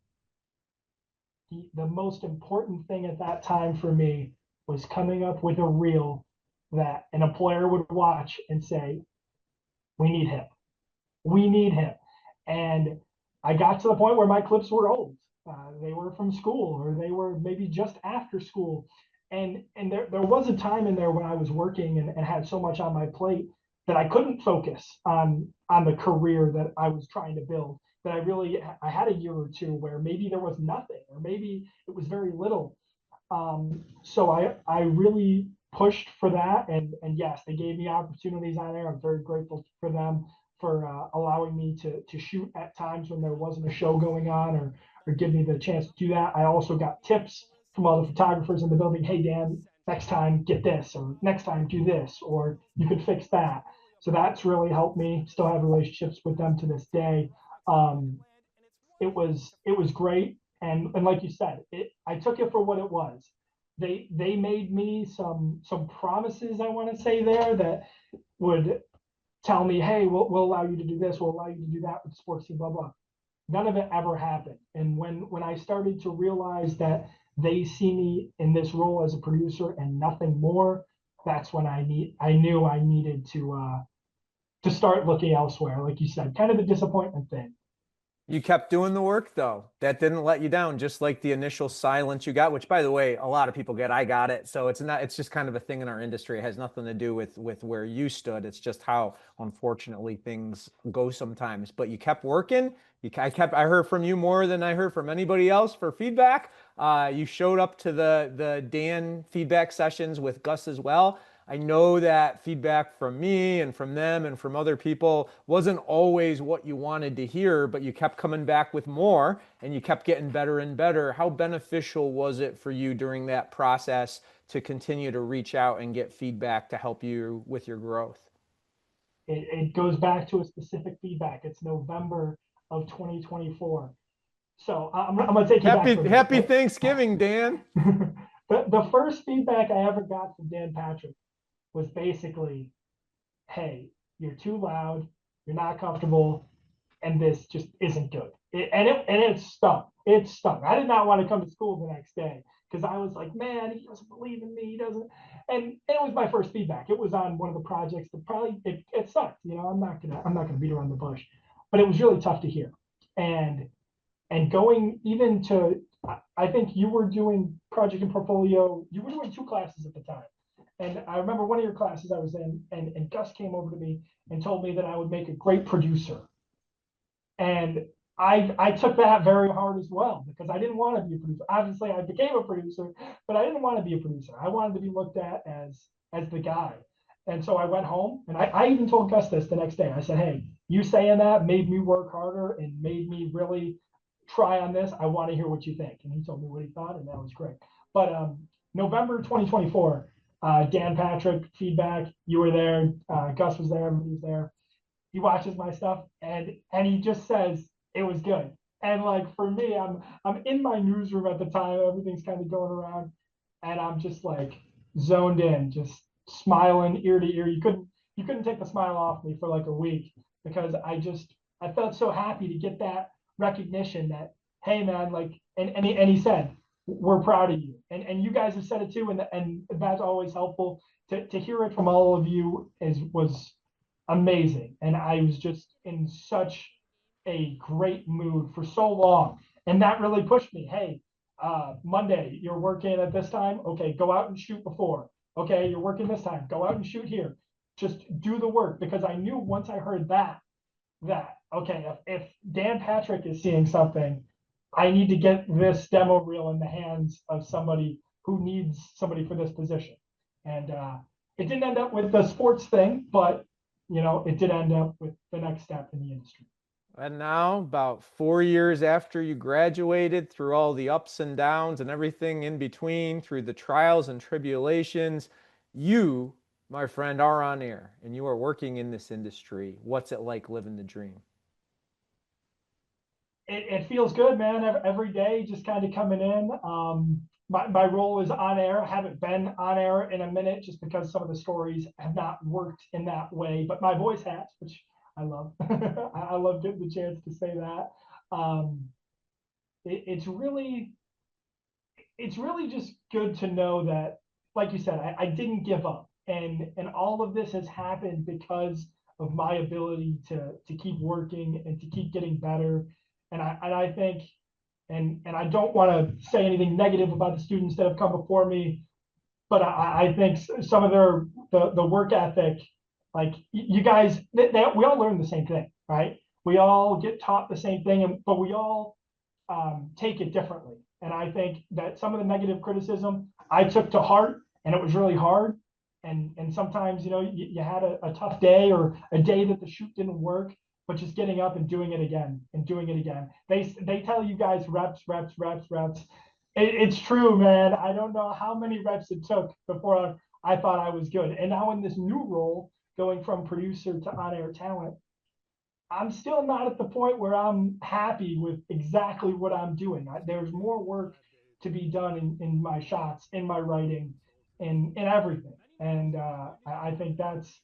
The most important thing at that time for me was coming up with a reel that an employer would watch and say, we need him. We need him. And I got to the point where my clips were old. They were from school, or they were maybe just after school. And there was a time in there when I was working and had so much on my plate that I couldn't focus on the career that I was trying to build. That I had a year or two where maybe there was nothing, or maybe it was very little. So I really pushed for that. And yes, they gave me opportunities on there. I'm very grateful for them for allowing me to shoot at times when there wasn't a show going on, or give me the chance to do that. I also got tips from other photographers in the building. Hey, Dan, next time get this, or next time do this, or you could fix that. So that's really helped me. Still have relationships with them to this day. Um, it was great, and like you said, I took it for what it was. They made me some promises, I want to say, there, that would tell me, hey, we'll allow you to do this, we'll allow you to do that with the sports team, blah blah. None of it ever happened. And when I started to realize that they see me in this role as a producer and nothing more, that's when I knew I needed to start looking elsewhere. Like you said, kind of a disappointment thing. You kept doing the work though. That didn't let you down, just like the initial silence you got, which by the way, a lot of people get. I got it. So it's not, it's just kind of a thing in our industry. It has nothing to do with where you stood. It's just how unfortunately things go sometimes. But you kept working. I heard from you more than I heard from anybody else for feedback. You showed up to the Dan feedback sessions with Gus as well. I know that feedback from me and from them and from other people wasn't always what you wanted to hear, but you kept coming back with more and you kept getting better and better. How beneficial was it for you during that process to continue to reach out and get feedback to help you with your growth? It goes back to a specific feedback. It's November of 2024. So I'm going to take you back for a minute. Happy Thanksgiving, Dan. The first feedback I ever got from Dan Patrick was basically, hey, you're too loud, you're not comfortable, and this just isn't good. And it stunk. It stunk. I did not want to come to school the next day because I was like, man, he doesn't believe in me. He doesn't. And it was my first feedback. It was on one of the projects that probably it sucked. I'm not gonna beat around the bush, but it was really tough to hear. And going even to, I think you were doing project and portfolio. You were doing two classes at the time. And I remember one of your classes I was in, and Gus came over to me and told me that I would make a great producer. And I took that very hard as well because I didn't want to be a producer. Obviously, I became a producer, but I didn't want to be a producer. I wanted to be looked at as the guy. And so I went home, and I even told Gus this the next day. I said, hey, you saying that made me work harder and made me really try on this. I want to hear what you think. And he told me what he thought, and that was great. But November 2024, Dan Patrick feedback. You were there. Gus was there. Everybody was there. He watches my stuff, and he just says it was good. And like for me, I'm in my newsroom at the time. Everything's kind of going around, and I'm just like zoned in, just smiling ear to ear. You couldn't take the smile off me for like a week because I felt so happy to get that recognition that, hey man, like, and he said, we're proud of you. And you guys have said it too. And that's always helpful to hear it from all of you was amazing. And I was just in such a great mood for so long. And that really pushed me. Hey, Monday, you're working at this time. Okay, go out and shoot before. Okay, you're working this time. Go out and shoot here. Just do the work because I knew once I heard that okay, if Dan Patrick is seeing something, I need to get this demo reel in the hands of somebody who needs somebody for this position. And it didn't end up with the sports thing, but it did end up with the next step in the industry. And now, about 4 years after you graduated, through all the ups and downs and everything in between, through the trials and tribulations, you, my friend, are on air and you are working in this industry. What's it like living the dream? It feels good, man. Every day, just kind of coming in. My role is on air. I haven't been on air in a minute just because some of the stories have not worked in that way, but my voice has, which I love. I love getting the chance to say that. Um, it's really just good to know that, like you said, I didn't give up, and all of this has happened because of my ability to keep working and to keep getting better. And I think, and I don't want to say anything negative about the students that have come before me, but I think some of the work ethic, like you guys, we all learn the same thing, right? We all get taught the same thing, but we all take it differently. And I think that some of the negative criticism I took to heart, and it was really hard. And sometimes, you had a tough day or a day that the shoot didn't work, but just getting up and doing it again and doing it again. They tell you guys reps, reps, reps, reps. It's true, man. I don't know how many reps it took before I thought I was good. And now in this new role, going from producer to on-air talent, I'm still not at the point where I'm happy with exactly what I'm doing. There's more work to be done in my shots, in my writing, in everything. And I think that's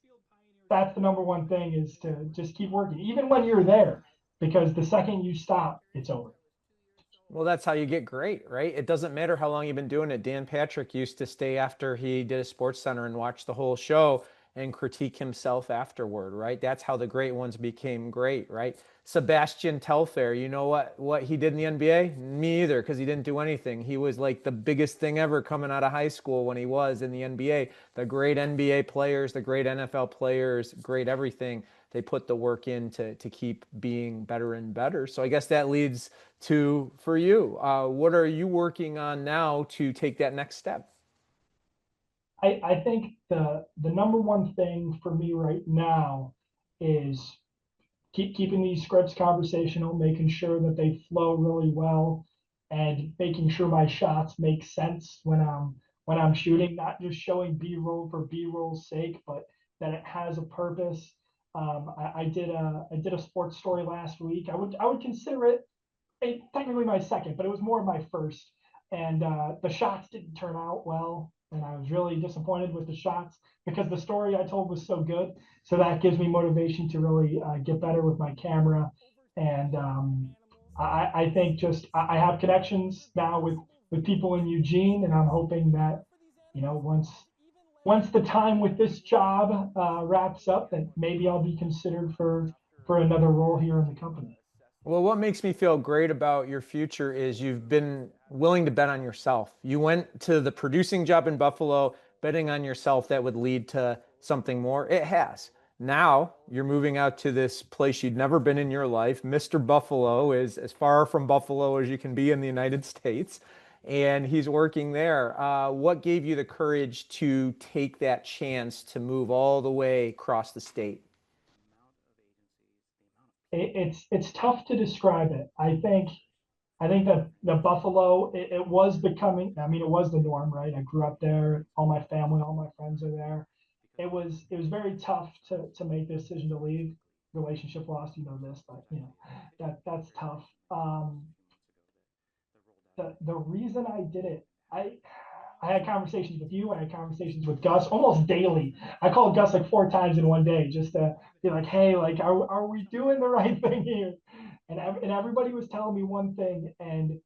the number one thing, is to just keep working, even when you're there, because the second you stop, it's over. Well, that's how you get great, right? It doesn't matter how long you've been doing it. Dan Patrick used to stay after he did a Sports Center and watch the whole show and critique himself afterward, right? That's how the great ones became great, right? Sebastian Telfair, you know what he did in the NBA? Me either, because he didn't do anything. He was like the biggest thing ever coming out of high school when he was in the NBA. The great NBA players, the great NFL players, great everything. They put the work in to keep being better and better. So I guess that leads to, for you, what are you working on now to take that next step? I think the number one thing for me right now is keeping these scripts conversational, making sure that they flow really well, and making sure my shots make sense when I'm shooting, not just showing B-roll for B-roll's sake, but that it has a purpose. I did a sports story last week. I would consider it technically my second, but it was more my first. And the shots didn't turn out well, and I was really disappointed with the shots because the story I told was so good. So that gives me motivation to really get better with my camera. And I think just I have connections now with people in Eugene, and I'm hoping that once the time with this job wraps up, that maybe I'll be considered for another role here in the company. Well, what makes me feel great about your future is you've been willing to bet on yourself. You went to the producing job in Buffalo, betting on yourself that would lead to something more. It has. Now you're moving out to this place you'd never been in your life. Mr. Buffalo is as far from Buffalo as you can be in the United States, and he's working there. What gave you the courage to take that chance to move all the way across the state? It's tough to describe it. I think that the Buffalo, it was becoming. I mean, it was the norm, right? I grew up there. All my family, all my friends are there. It was very tough to make the decision to leave. Relationship loss, you know this, but that's tough. The reason I did it, I had conversations with you. I had conversations with Gus almost daily. I called Gus like 4 times in one day just to be like, hey, like, are we doing the right thing here? And everybody was telling me one thing. And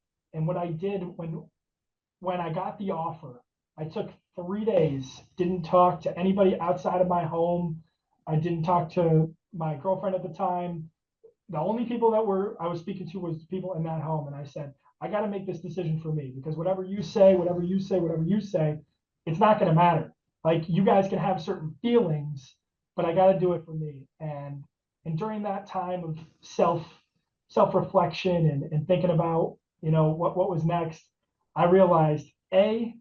what I did when I got the offer, I took 3 days, didn't talk to anybody outside of my home. I didn't talk to my girlfriend at the time. The only people that were I was speaking to was people in that home, and I said, I got to make this decision for me, because whatever you say, whatever you say, whatever you say, it's not going to matter. Like, you guys can have certain feelings, but I got to do it for me. And during that time of self reflection and thinking about what was next, I realized I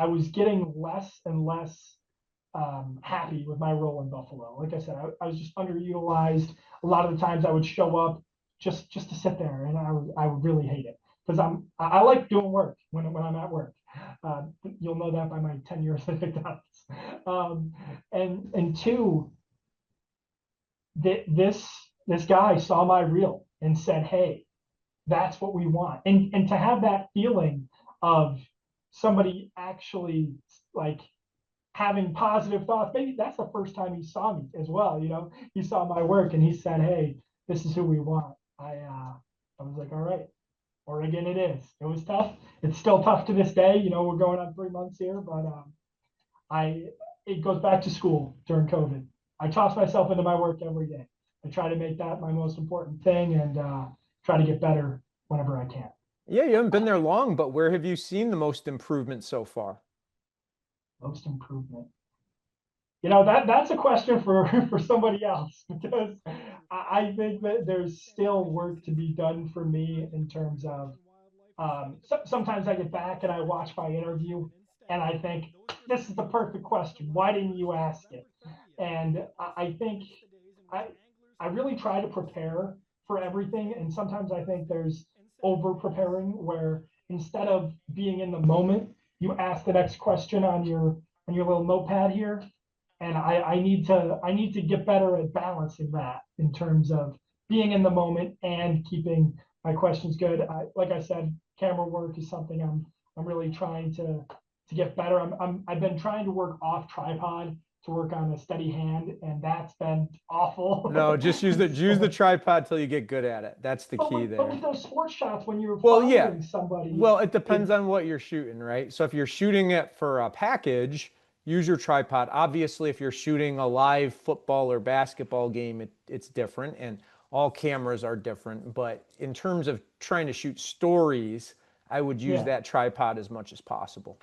was getting less and less happy with my role in Buffalo. Like I said, I was just underutilized. A lot of the times I would show up just to sit there, and I would really hate it, because I like doing work when I'm at work. You'll know that by my 10 years at McDonald's. And two, this guy saw my reel and said, "Hey, that's what we want." And to have that feeling of somebody actually, like, having positive thoughts. Maybe that's the first time he saw me as well. He saw my work and he said, "Hey, this is who we want." I was like, "All right, Oregon, it is." It was tough. It's still tough to this day. We're going on 3 months here, but I it goes back to school during COVID. I toss myself into my work every day. I try to make that my most important thing, and try to get better whenever I can. Yeah, you haven't been there long, but where have you seen the most improvement so far? Most improvement. That's a question for for somebody else, because I think that there's still work to be done for me in terms of sometimes I get back and I watch my interview and I think this is the perfect question. Why didn't you ask it? And I think I I really try to prepare for everything. And sometimes I think there's over preparing where instead of being in the moment, you ask the next question on your little notepad here. And I need to get better at balancing that in terms of being in the moment and keeping my questions good. Like I said, camera work is something I'm really trying to get better. I've been trying to work off tripod to work on a steady hand, and that's been awful. No, just use the So, tripod till you get good at it. That's the key but with there. those sports shots, when you're Well, yeah. following somebody, Well, it it depends on what you're shooting, right? So if you're shooting it for a package, use your tripod. Obviously, if you're shooting a live football or basketball game, it's different, and all cameras are different. But in terms of trying to shoot stories, I would use yeah. that tripod as much as possible.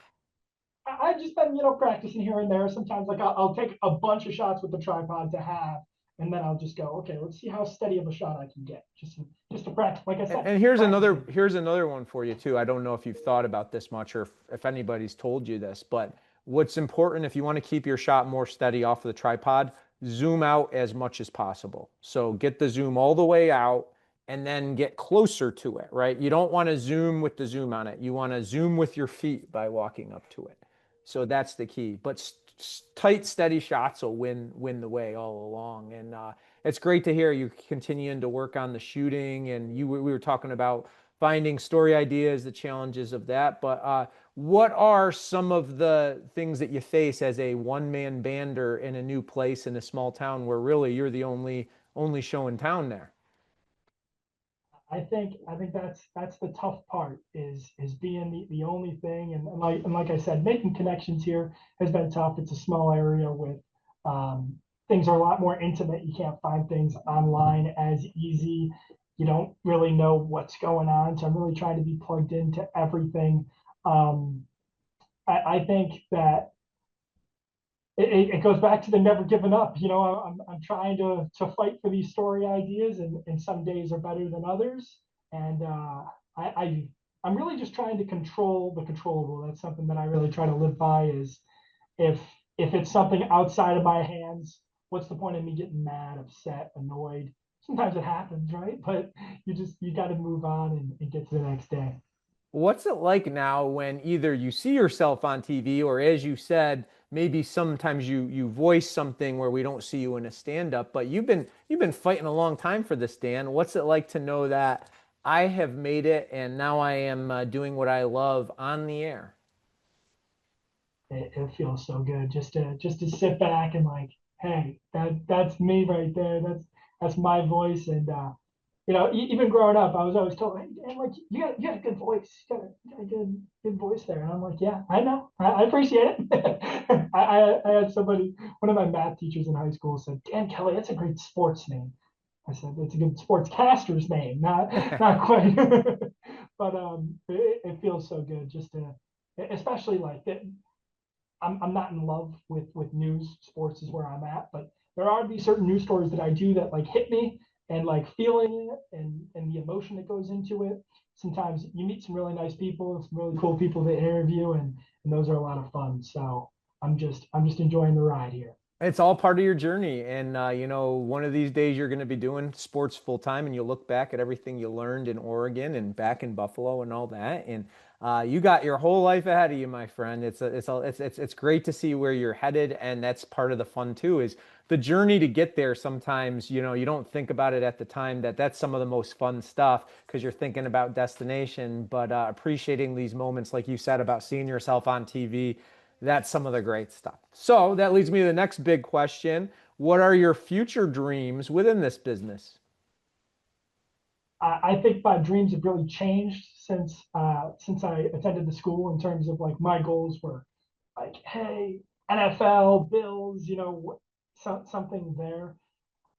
I've just been, practicing here and there. Sometimes, like I'll take a bunch of shots with the tripod to have, and then I'll just go, okay, let's see how steady of a shot I can get, just to practice. Like I said, And practicing. here's another one for you too. I don't know if you've thought about this much or if anybody's told you this, but what's important if you want to keep your shot more steady off of the tripod, zoom out as much as possible. So get the zoom all the way out and then get closer to it, right? You don't want to zoom with the zoom on it. You want to zoom with your feet by walking up to it. So that's the key. But tight, steady shots will win the way all along. And it's great to hear you continuing to work on the shooting. And we were talking about finding story ideas, the challenges of that. But what are some of the things that you face as a one-man bander in a new place in a small town where really you're the only show in town there? I think that's the tough part is being the only thing, and like I said, making connections here has been tough. It's a small area with things are a lot more intimate. You can't find things online as easy. You don't really know what's going on, so I'm really trying to be plugged into everything. Um, I think that it goes back to the never giving up. I'm trying to fight for these story ideas, and some days are better than others. And I'm really just trying to control the controllable. That's something that I really try to live by. Is if if it's something outside of my hands, what's the point of me getting mad, upset, annoyed? Sometimes it happens, right? But you got to move on and get to the next day. What's it like now when either you see yourself on TV or as you said, maybe sometimes you voice something where we don't see you in a stand-up, but you've been fighting a long time for this, Dan. What's it like to know that I have made it and now I am doing what I love on the air? It feels so good just to sit back and like, hey, that's me right there. That's my voice. And even growing up, I was always told, hey, and like you got a good voice, you got a good voice there. And I'm like, yeah, I know, I appreciate it. I had somebody, one of my math teachers in high school said, Dan Kelly, that's a great sports name. I said, it's a good sportscaster's name, not quite. But it feels so good just to, especially like that. I'm not in love with news. Sports is where I'm at, but there are these certain news stories that I do that like hit me, and like feeling it and the emotion that goes into it. Sometimes you meet some really nice people, some really cool people to interview, and those are a lot of fun. So I'm just enjoying the ride here. It's all part of your journey. And, one of these days you're going to be doing sports full time and you'll look back at everything you learned in Oregon and back in Buffalo and all that. And you got your whole life ahead of you, my friend. It's great to see where you're headed. And that's part of the fun too, is the journey to get there. Sometimes, you don't think about it at the time that's some of the most fun stuff because you're thinking about destination, but appreciating these moments, like you said, about seeing yourself on TV. That's some of the great stuff. So that leads me to the next big question. What are your future dreams within this business? I think my dreams have really changed since I attended the school in terms of like my goals were like, hey, NFL, Bills, something there.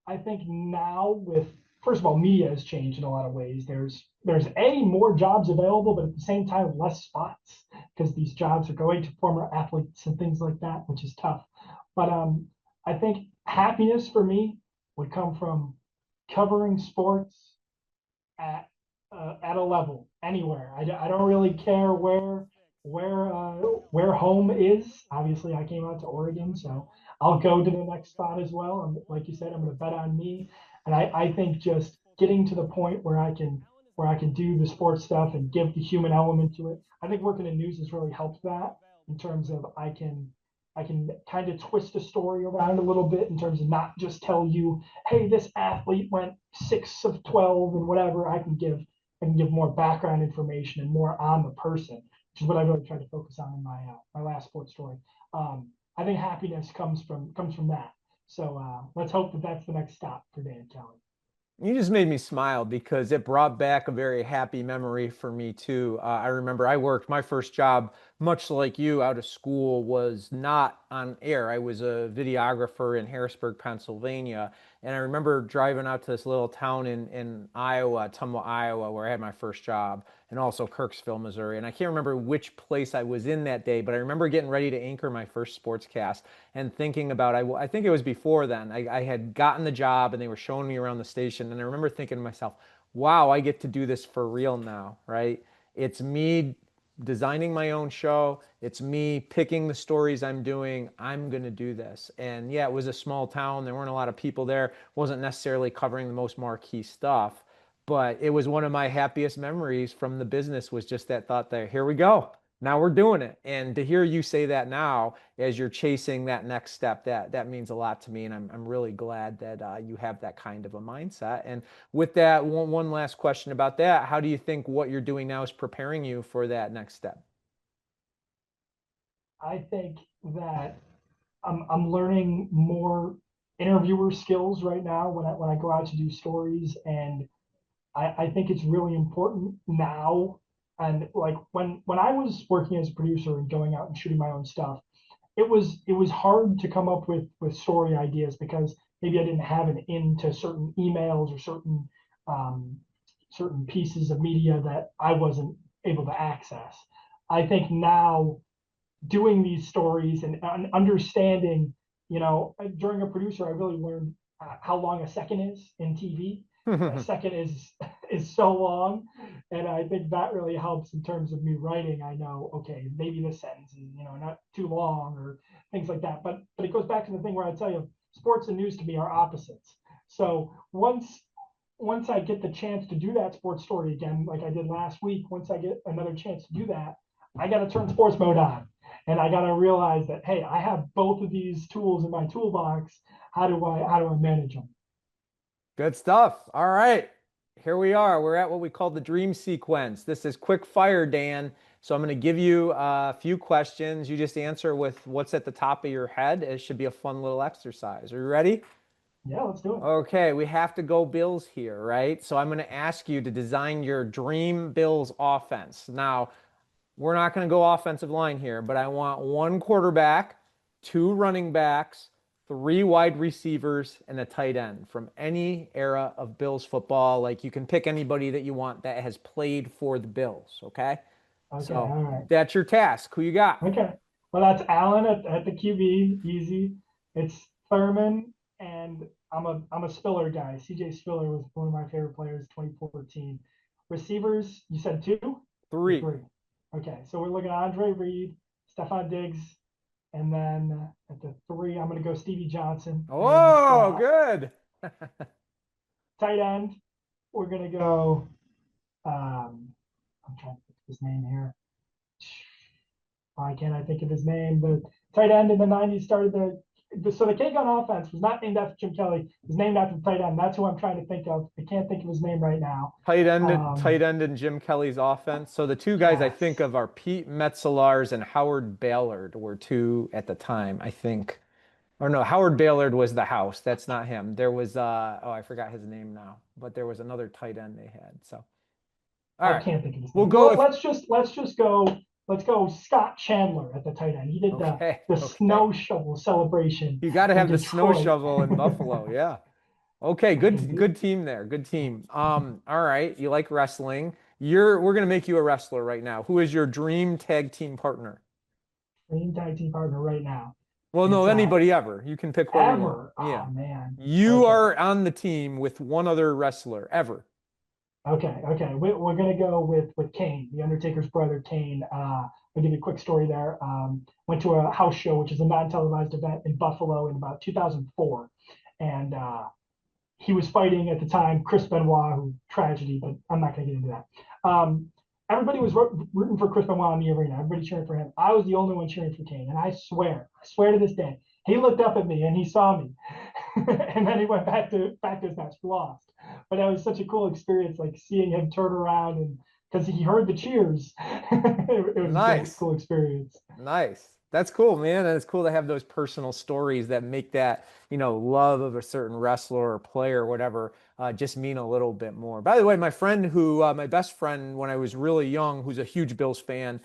I think now with first of all, media has changed in a lot of ways. There's more jobs available, but at the same time less spots because these jobs are going to former athletes and things like that, which is tough. But I think happiness for me would come from covering sports at at a level anywhere. I don't really care where. where home is. Obviously, I came out to Oregon, so I'll go to the next spot as well. And like you said, I'm going to bet on me. And I think just getting to the point where I can do the sports stuff and give the human element to it. I think working in news has really helped that in terms of I can kind of twist a story around a little bit in terms of not just tell you, hey, this athlete went 6 of 12 and whatever. I can give more background information and more on the person, which is what I really tried to focus on in my last sports story. I think happiness comes from that. So let's hope that that's the next stop for Dan Kelly. You just made me smile because it brought back a very happy memory for me too. I remember I worked my first job, much like you, out of school, was not on air. I was a videographer in Harrisburg, Pennsylvania, and I remember driving out to this little town in Iowa, Tumwa, Iowa, where I had my first job, and also Kirksville, Missouri. And I can't remember which place I was in that day, but I remember getting ready to anchor my first sportscast and thinking about, I think it was before then, I had gotten the job and they were showing me around the station. And I remember thinking to myself, wow, I get to do this for real now, right? It's me designing my own show. It's me picking the stories I'm doing. I'm going to do this. And yeah, it was a small town. There weren't a lot of people there. Wasn't necessarily covering the most marquee stuff, but it was one of my happiest memories from the business was just that thought there, here we go. Now we're doing it. And to hear you say that now as you're chasing that next step, that means a lot to me. And I'm really glad that you have that kind of a mindset. And with that, one last question about that. How do you think what you're doing now is preparing you for that next step? I think that I'm learning more interviewer skills right now when I go out to do stories, and I think it's really important now. And like when I was working as a producer and going out and shooting my own stuff, it was hard to come up with story ideas because maybe I didn't have an in to certain emails or um, certain pieces of media that I wasn't able to access. I think now doing these stories and understanding, during a producer, I really learned how long a second is in TV. A second is so long, and I think that really helps in terms of me writing. I know, okay, maybe this sentence is not too long or things like that. But it goes back to the thing where I tell you, sports and news to me are opposites. So once I get the chance to do that sports story again, like I did last week, once I get another chance to do that, I got to turn sports mode on. And I got to realize that, hey, I have both of these tools in my toolbox. How do I manage them? Good stuff. All right. Here we are. We're at what we call the dream sequence. This is quick fire, Dan. So I'm going to give you a few questions. You just answer with what's at the top of your head. It should be a fun little exercise. Are you ready? Yeah, let's do it. Okay, we have to go Bills here, right? So I'm going to ask you to design your dream Bills offense. Now, we're not going to go offensive line here, but I want one quarterback, two running backs, three wide receivers, and a tight end from any era of Bills football. Like you can pick anybody that you want that has played for the Bills, okay? Okay, So all right. that's your task. Who you got? Okay. Well, that's Allen at the QB, easy. It's Thurman, and I'm a Spiller guy. CJ Spiller was one of my favorite players, 2014. Receivers, you said two or Three. three? Okay, so we're looking at Andre Reed, Stephon Diggs, and then at the three, I'm going to go Stevie Johnson there in the Oh, slot. good. Tight end, we're going to go. I'm trying to think of his name here. Why can't I think of his name? The tight end in the 90s started so the K gun offense was not named after Jim Kelly. It was named after the tight end. That's who I'm trying to think of. I can't think of his name right now. Tight end in Jim Kelly's offense. So the two guys I think Yes. of are Pete Metzelaars and Howard Ballard were two at the time, I think. Or no, Howard Ballard was the house. That's not him. There was oh, I forgot his name now, but there was another tight end they had. So all I right. can't think of his We'll name. go with Let's just go. Let's go Scott Chandler at the tight end. He did okay, the okay. snow shovel celebration You got to in have the snow Detroit. shovel in Buffalo. Yeah. Okay, good team there. Good team. All right. You like wrestling. We're gonna make you a wrestler right now. Who is your dream tag team partner? Dream tag team partner right now. Well, no, It's anybody ever. You can pick whoever you want. ever. Yeah. Oh man. You Okay. are on the team with one other wrestler ever. Okay. Okay. We're gonna go with Kane, the Undertaker's brother, Kane. I'll give you a quick story there. Went to a house show, which is a non-televised event in Buffalo in about 2004. And he was fighting at the time Chris Benoit, who tragedy, but I'm not going to get into that. Everybody was rooting for Chris Benoit in the arena. Everybody cheering for him. I was the only one cheering for Kane. And I swear to this day, he looked up at me and he saw me. And then he went back to his match, lost. But that was such a cool experience, like seeing him turn around, and because he heard the cheers. It was Nice. a cool experience. Nice. That's cool, man. And it's cool to have those personal stories that make that, love of a certain wrestler or player or whatever, just mean a little bit more. By the way, my friend my best friend when I was really young, who's a huge Bills fan,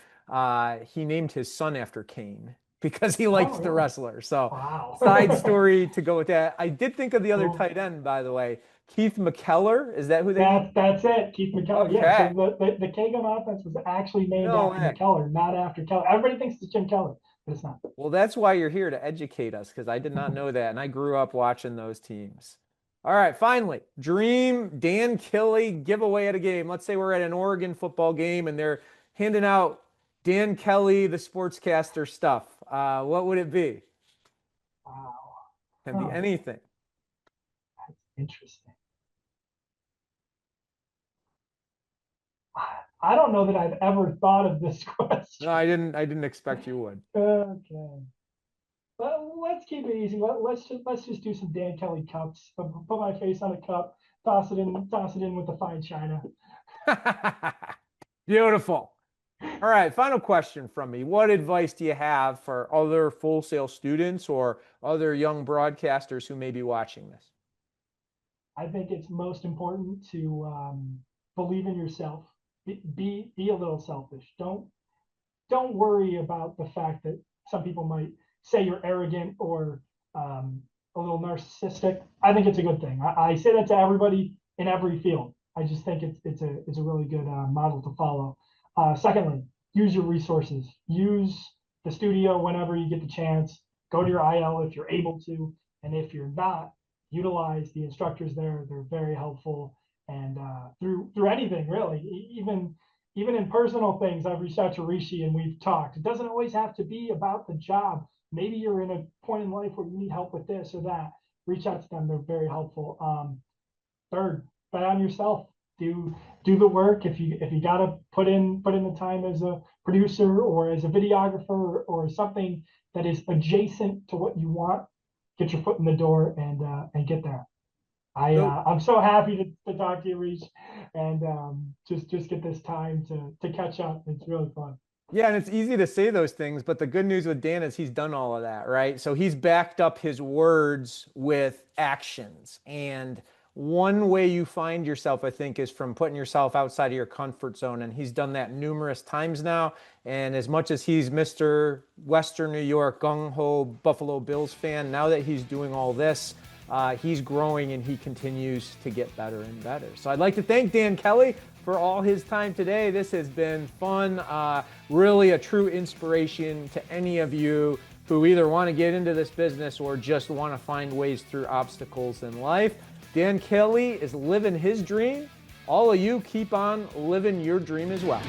he named his son after Kane because he likes the wrestler. So wow. Side story to go with that. I did think of the other Cool. tight end, by the way, Keith McKellar. Is that who they That's it, Keith McKellar. Okay. Yeah, so the K-Gun offense was actually named after McKellar, not after Keller. Everybody thinks it's Jim Keller, but it's not. Well, that's why you're here, to educate us, because I did not know that, and I grew up watching those teams. All right, finally, dream Dan Kelly giveaway at a game. Let's say we're at an Oregon football game and they're handing out Dan Kelly, the sportscaster stuff. What would it be? Wow. Can be anything. That's interesting. I don't know that I've ever thought of this question. No, I didn't expect you would. Okay. Well, let's keep it easy. Let's just do some Dan Kelly cups. Put my face on a cup, toss it in with the fine china. Beautiful. All right, final question from me. What advice do you have for other Full Sail students or other young broadcasters who may be watching this? I think it's most important to believe in yourself. Be a little selfish. Don't worry about the fact that some people might say you're arrogant or a little narcissistic. I think it's a good thing. I say that to everybody in every field. I just think it's a really good model to follow. Secondly, use your resources. Use the studio whenever you get the chance. Go to your IL if you're able to, and if you're not, utilize the instructors there. They're very helpful. And through anything really, even in personal things, I've reached out to Rishi and we've talked. It doesn't always have to be about the job. Maybe you're in a point in life where you need help with this or that. Reach out to them; they're very helpful. Third, bet on yourself. Do the work. If you gotta put in the time as a producer or as a videographer or something that is adjacent to what you want, get your foot in the door and get there. I'm so happy to talk to you, Reach, and just get this time to catch up. It's really fun. Yeah, and it's easy to say those things, but the good news with Dan is he's done all of that, right? So he's backed up his words with actions. And one way you find yourself, I think, is from putting yourself outside of your comfort zone. And he's done that numerous times now. And as much as he's Mr. Western New York, gung-ho Buffalo Bills fan, now that he's doing all this, he's growing and he continues to get better and better. So I'd like to thank Dan Kelly for all his time today. This has been fun, really a true inspiration to any of you who either want to get into this business or just want to find ways through obstacles in life. Dan Kelly is living his dream. All of you keep on living your dream as well.